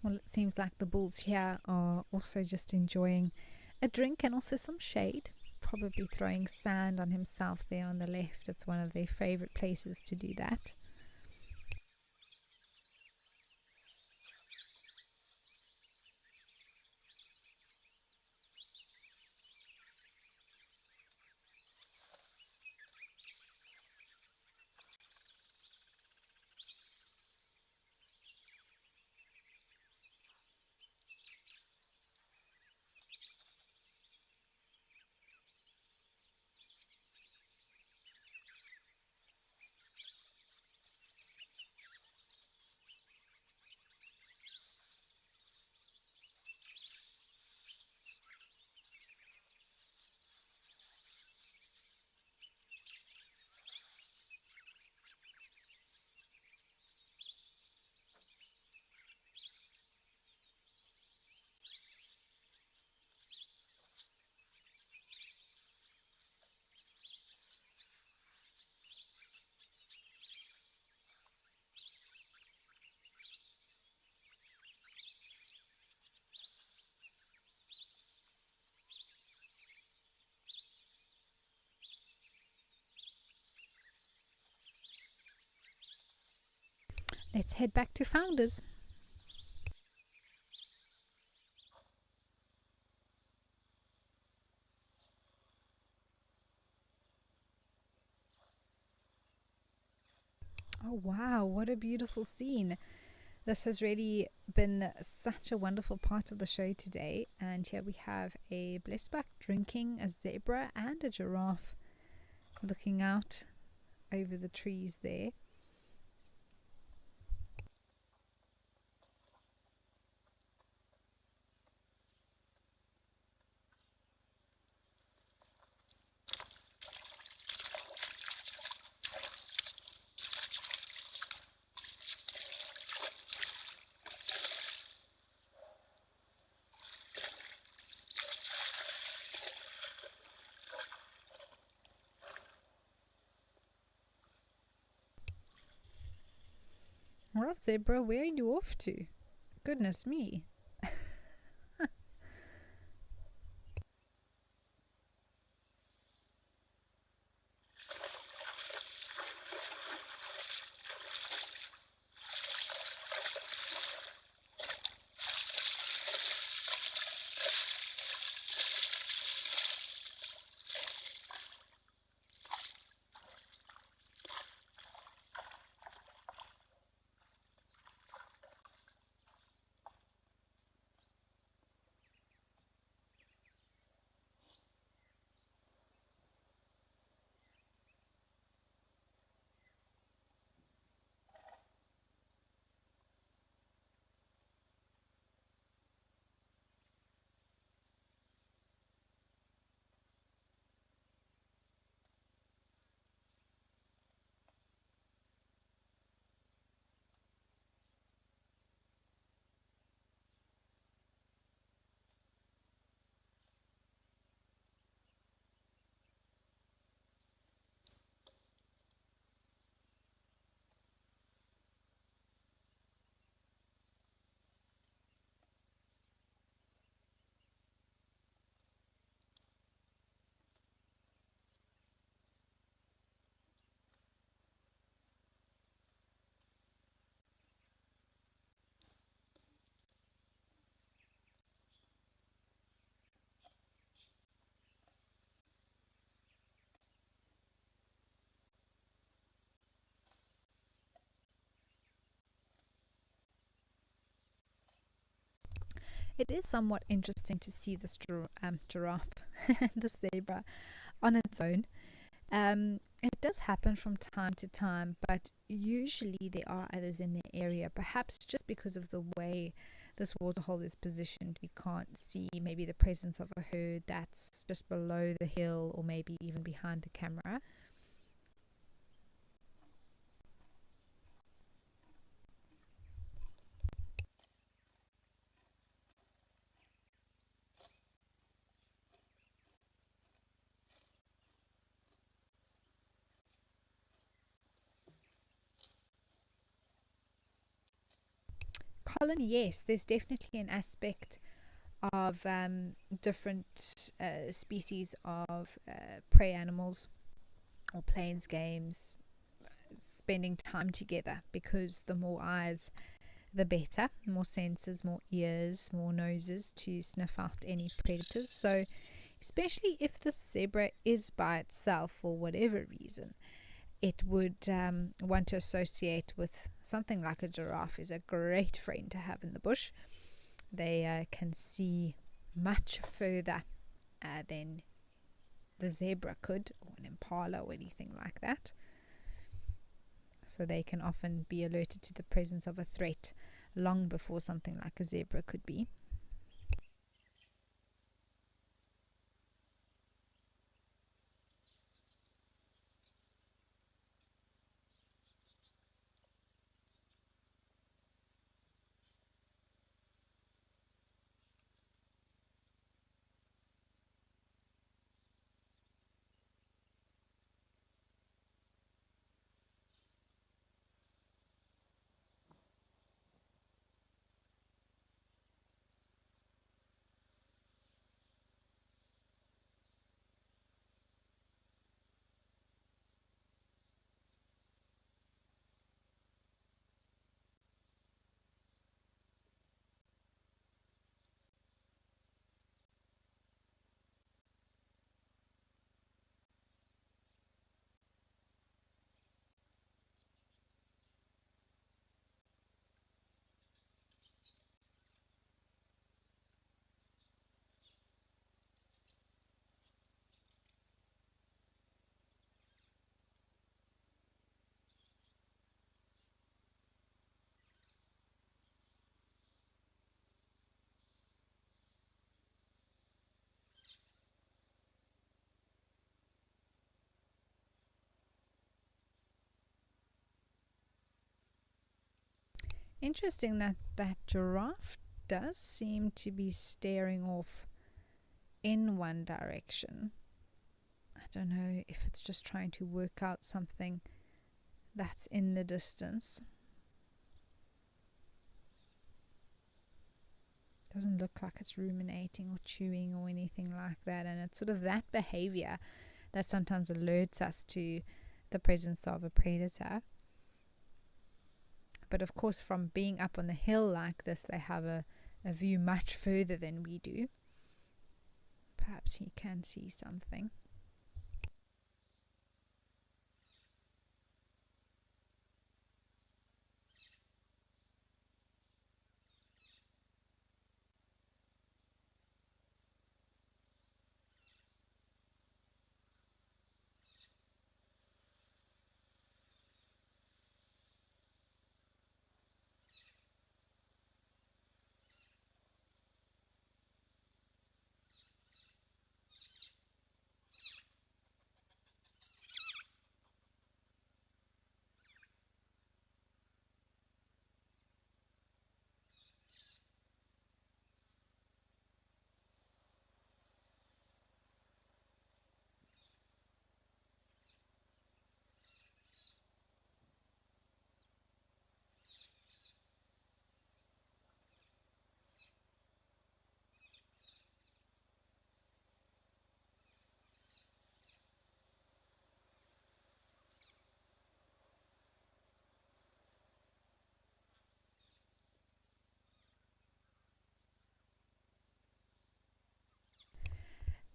Well, it seems like the bulls here are also just enjoying a drink and also some shade, probably throwing sand on himself there on the left. It's one of their favorite places to do that. Let's head back to Founders. Oh wow, what a beautiful scene. This has really been such a wonderful part of the show today. And here we have a blessback drinking, a zebra and a giraffe looking out over the trees there. Alright, zebra, where are you off to? Goodness me. It is somewhat interesting to see this giraffe, the zebra, on its own. It does happen from time to time, but usually there are others in the area. Perhaps just because of the way this waterhole is positioned, we can't see maybe the presence of a herd that's just below the hill or maybe even behind the camera. Colin, yes, there's definitely an aspect of different species of prey animals or plains games spending time together, because the more eyes the better, more senses, more ears, more noses to sniff out any predators. So especially if the zebra is by itself for whatever reason, it would want to associate with something like a giraffe. Is a great friend to have in the bush. They can see much further than the zebra could, or an impala or anything like that. So they can often be alerted to the presence of a threat long before something like a zebra could be. Interesting that that giraffe does seem to be staring off in one direction. I don't know if it's just trying to work out something that's in the distance. Doesn't look like it's ruminating or chewing or anything like that, and it's sort of that behavior that sometimes alerts us to the presence of a predator. But of course, from being up on the hill like this, they have a view much further than we do. Perhaps he can see something.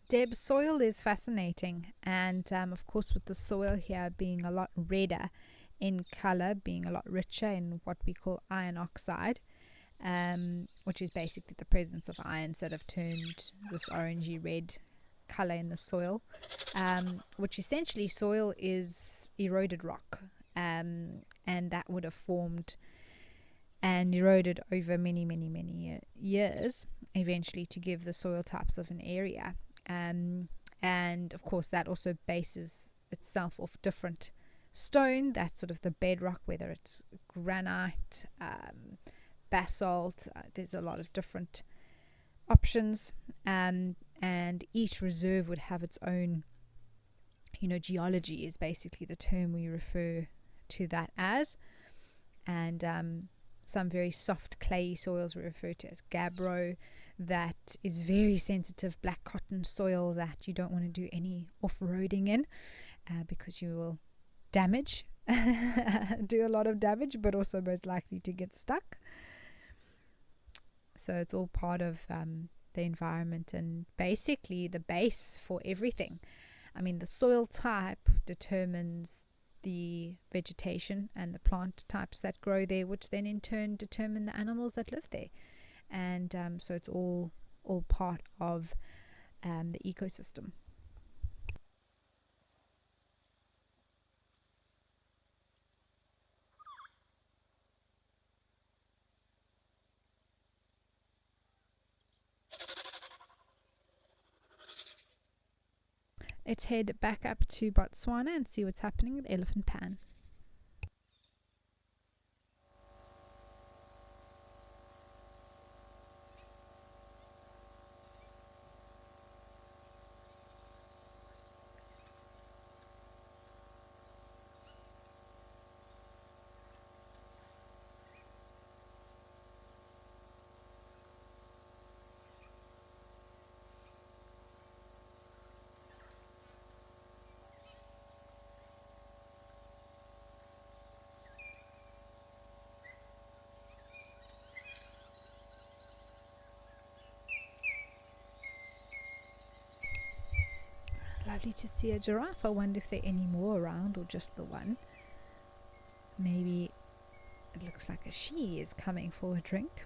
Deb, soil is fascinating, and of course with the soil here being a lot redder in color, being a lot richer in what we call iron oxide, which is basically the presence of ions that have turned this orangey red color in the soil, which essentially soil is eroded rock, and that would have formed and eroded over many years, eventually to give the soil types of an area. And of course that also bases itself off different stone. That's sort of the bedrock, whether it's granite, basalt. There's a lot of different options, and each reserve would have its own, geology is basically the term we refer to that as. And some very soft clay soils we refer to as gabbro. That is very sensitive black cotton soil that you don't want to do any off-roading in, because you will damage do a lot of damage, but also most likely to get stuck. So it's all part of the environment, and basically the base for everything. I mean, the soil type determines the vegetation and the plant types that grow there, which then in turn determine the animals that live there. And so it's all part of the ecosystem. Let's head back up to Botswana and see what's happening at Elephant Pan. Lovely to see a giraffe. I wonder if there are any more around or just the one. Maybe it looks like a she is coming for a drink.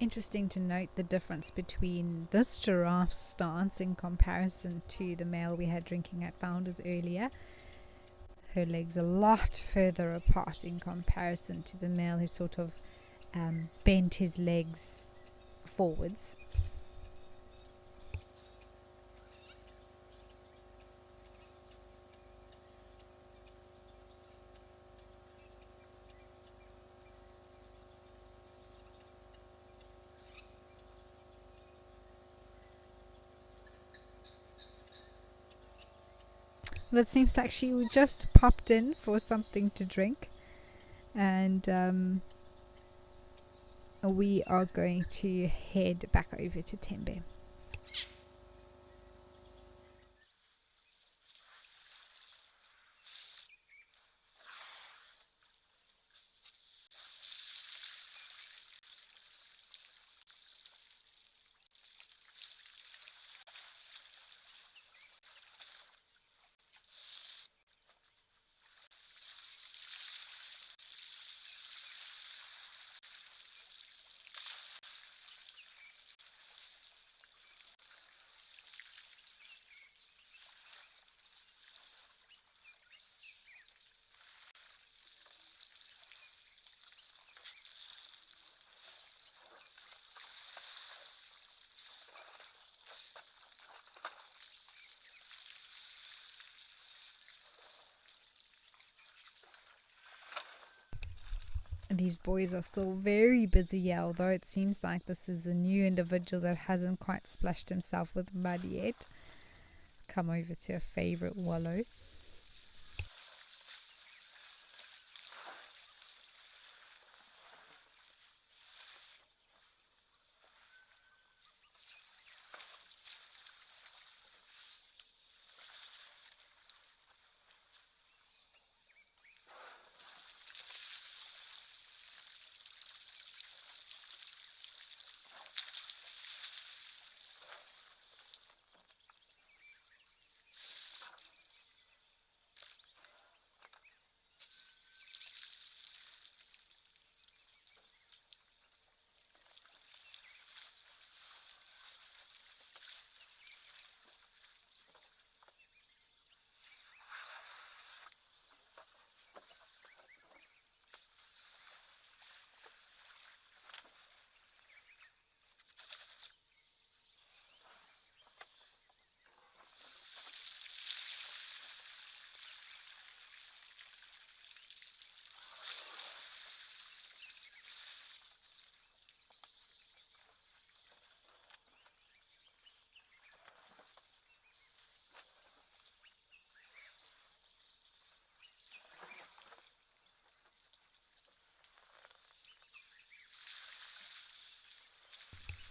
Interesting to note the difference between this giraffe's stance in comparison to the male we had drinking at Founders earlier. Her legs a lot further apart in comparison to the male, who sort of bent his legs forwards. Well, it seems like she just popped in for something to drink, and we are going to head back over to Tembe. These boys are still very busy here, although it seems like this is a new individual that hasn't quite splashed himself with mud yet. Come over to a favorite wallow.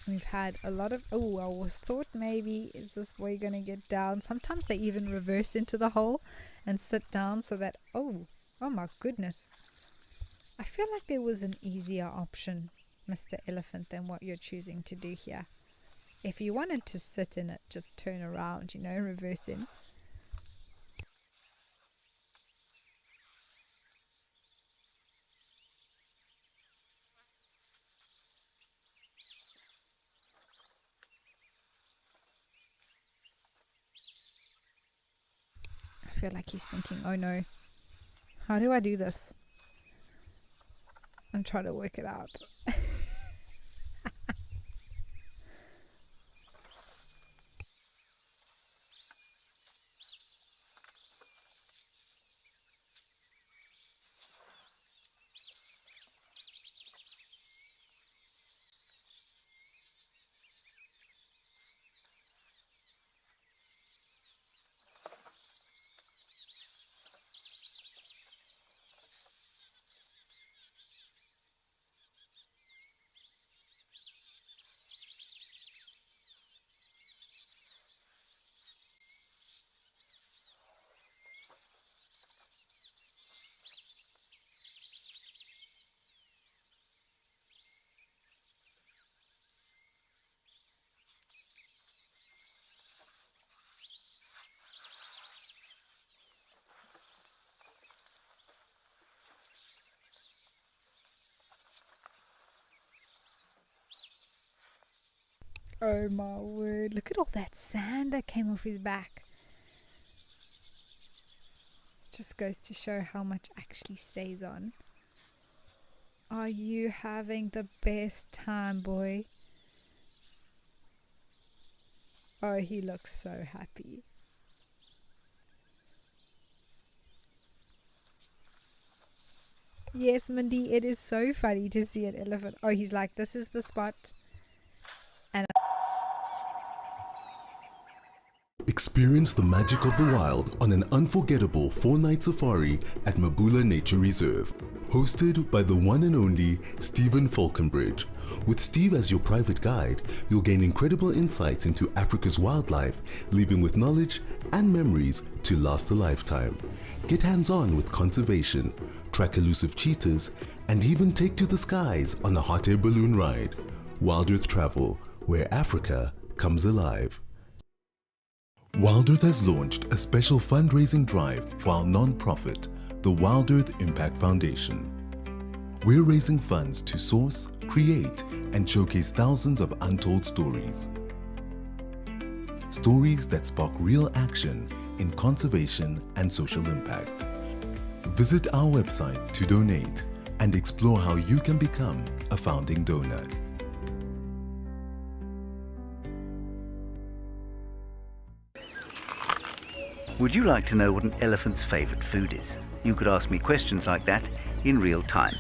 We've had a lot of, oh, I was thought maybe, is this boy going to get down? Sometimes they even reverse into the hole and sit down so that, oh my goodness. I feel like there was an easier option, Mr. Elephant, than what you're choosing to do here. If you wanted to sit in it, just turn around, reverse in. I feel like he's thinking, oh no, how do I do this? I'm trying to work it out. Oh my word, look at all that sand that came off his back. Just goes to show how much actually stays on. Are you having the best time, boy? Oh, he looks so happy. Yes, Mindy, it is so funny to see an elephant. Oh, he's like, this is the spot. And Experience the magic of the wild on an unforgettable 4-night safari at Mabula Nature Reserve, hosted by the one and only Stephen Falconbridge. With Steve as your private guide, you'll gain incredible insights into Africa's wildlife, leaving with knowledge and memories to last a lifetime. Get hands-on with conservation, track elusive cheetahs, and even take to the skies on a hot air balloon ride. Wild Earth Travel, where Africa comes alive. Wild Earth has launched a special fundraising drive for our non-profit, the Wild Earth Impact Foundation. We're raising funds to source, create, and showcase thousands of untold stories. Stories that spark real action in conservation and social impact. Visit our website to donate and explore how you can become a founding donor. Would you like to know what an elephant's favorite food is? You could ask me questions like that in real time.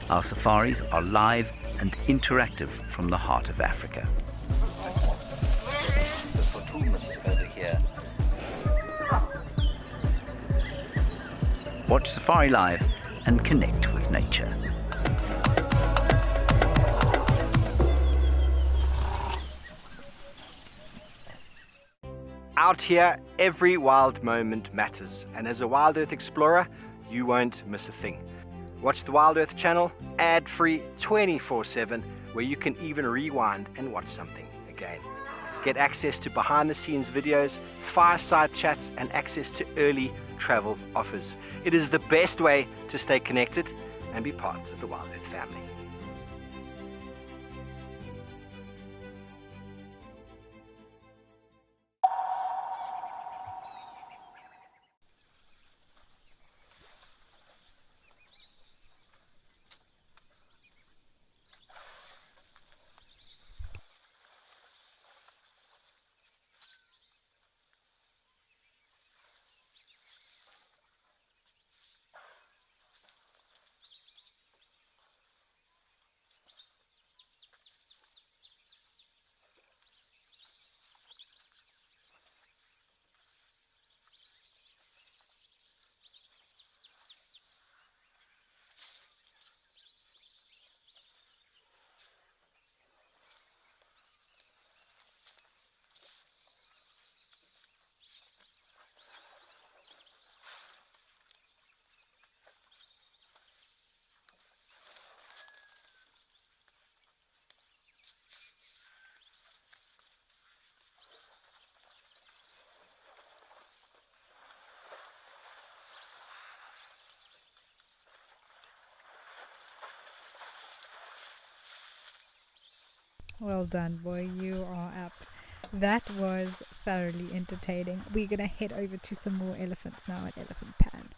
Our safaris are live and interactive from the heart of Africa. The Fortunas over here. Watch Safari Live and connect with nature. Out here, every wild moment matters, and as a Wild Earth explorer, you won't miss a thing. Watch the Wild Earth channel, ad-free 24/7, where you can even rewind and watch something again. Get access to behind-the-scenes videos, fireside chats, and access to early travel offers. It is the best way to stay connected and be part of the Wild Earth family. Well done, boy. You are up. That was thoroughly entertaining. We're going to head over to some more elephants now at Elephant Pan.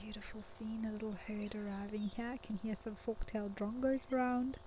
Beautiful scene, a little herd arriving here. I can hear some fork-tailed drongos around.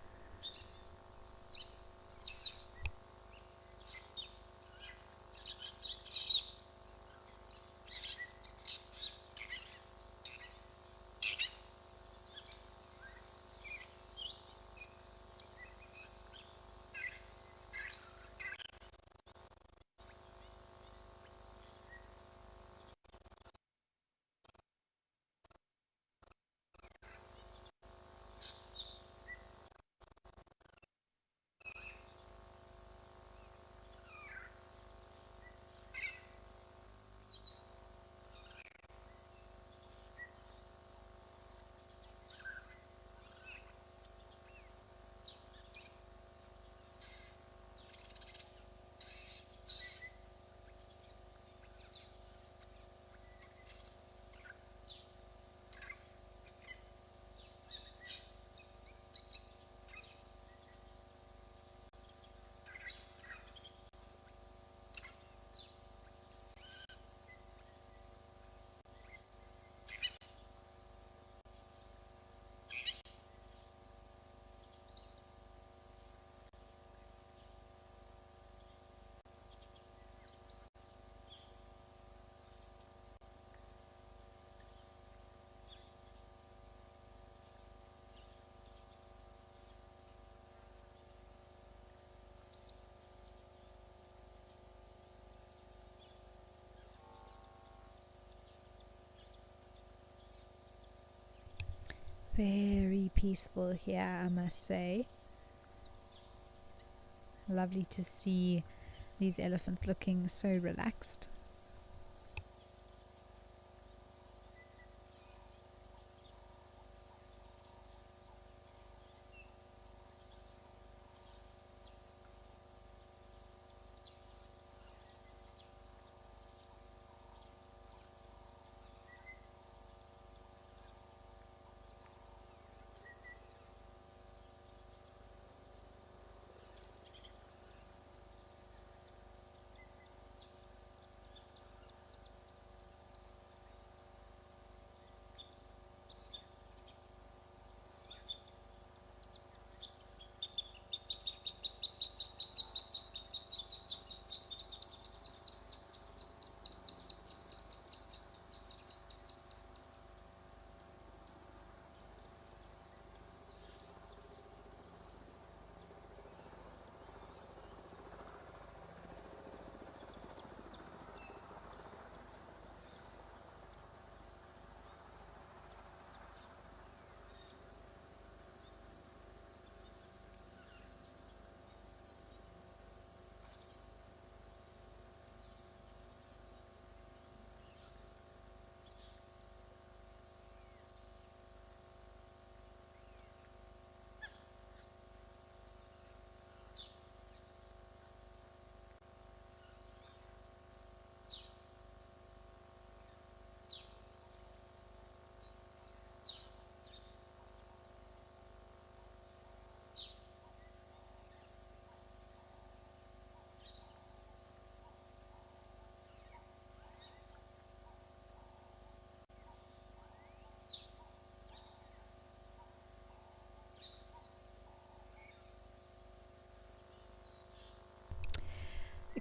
Very peaceful here, I must say. Lovely to see these elephants looking so relaxed.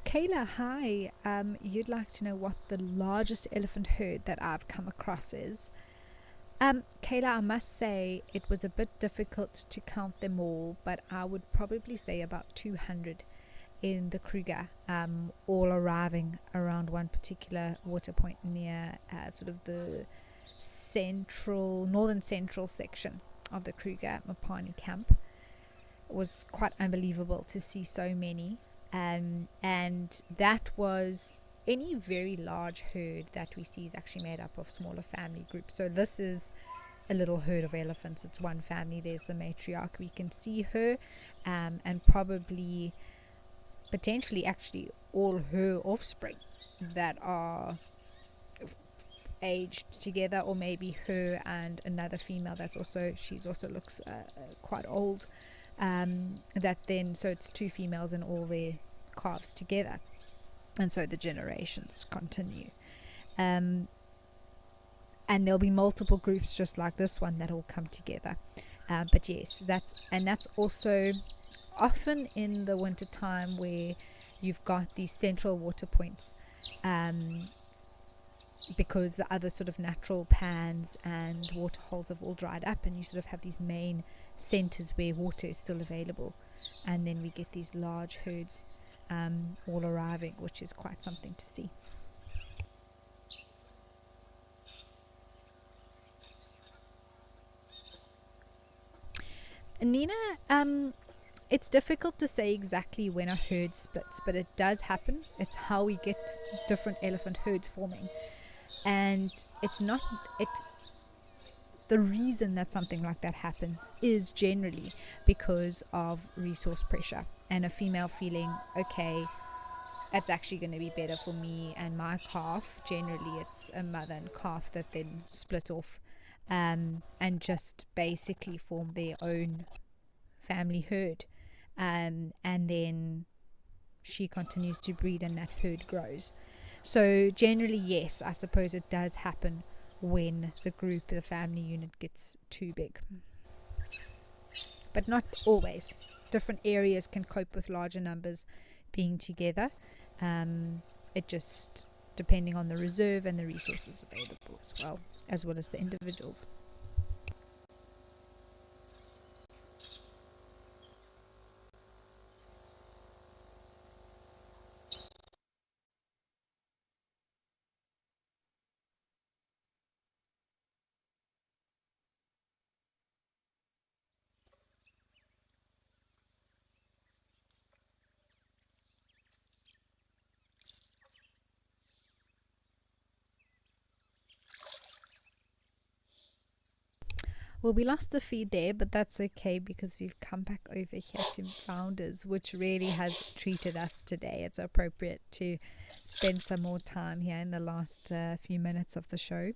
Kayla, hi. You'd like to know what the largest elephant herd that I've come across is. Kayla, I must say it was a bit difficult to count them all, but I would probably say about 200 in the Kruger, all arriving around one particular water point near sort of the northern central section of the Kruger Mopani camp. It was quite unbelievable to see so many. And that was, any very large herd that we see is actually made up of smaller family groups. So this is a little herd of elephants. It's one family. There's the matriarch. We can see her, and probably potentially actually all her offspring that are aged together, or maybe her and another female that's also, she's also looks quite old, that then, so it's two females and all their calves together, and so the generations continue, and there'll be multiple groups just like this one that all come together, but yes, that's also often in the winter time where you've got these central water points, because the other sort of natural pans and water holes have all dried up, and you sort of have these main centers where water is still available, and then we get these large herds all arriving, which is quite something to see. Nina, it's difficult to say exactly when a herd splits, but it does happen. It's how we get different elephant herds forming. And it's not the reason that something like that happens is generally because of resource pressure and a female feeling, okay, it's actually going to be better for me and my calf. Generally it's a mother and calf that then split off, and just basically form their own family herd, and then she continues to breed and that herd grows. So generally, yes, I suppose it does happen when the group, the family unit gets too big. But not always. Different areas can cope with larger numbers being together. It just, depending on the reserve and the resources available as well as the individuals. Well, we lost the feed there, but that's okay because we've come back over here to Founders, which really has treated us today. It's appropriate to spend some more time here in the last few minutes of the show.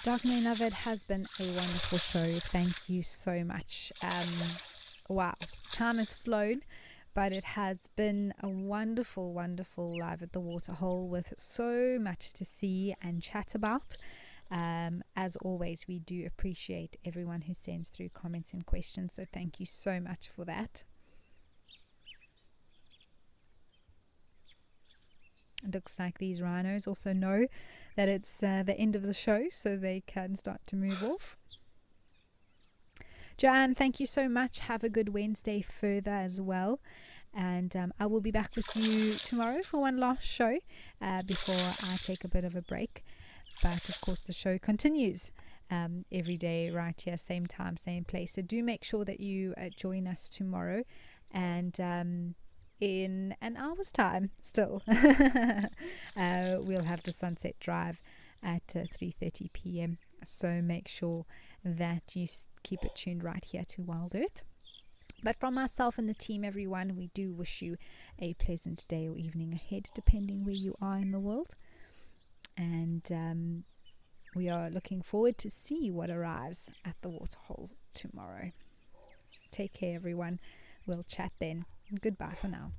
Darkman Love, it has been a wonderful show. Thank you so much. Wow, time has flown, but it has been a wonderful, wonderful live at the Waterhole with so much to see and chat about. As always, we do appreciate everyone who sends through comments and questions, so thank you so much for that. It looks like these rhinos also know that it's the end of the show, so they can start to move off. Joanne, thank you so much. Have a good Wednesday further as well. And I will be back with you tomorrow for one last show before I take a bit of a break. But of course, the show continues every day right here, same time, same place. So do make sure that you join us tomorrow. And in an hour's time still we'll have the Sunset Drive at 3:30 p.m. so make sure that you keep it tuned right here to Wild Earth. But from myself and the team, everyone, we do wish you a pleasant day or evening ahead, depending where you are in the world. And we are looking forward to see what arrives at the Waterhole tomorrow. Take care, everyone. We'll chat then. Goodbye for now.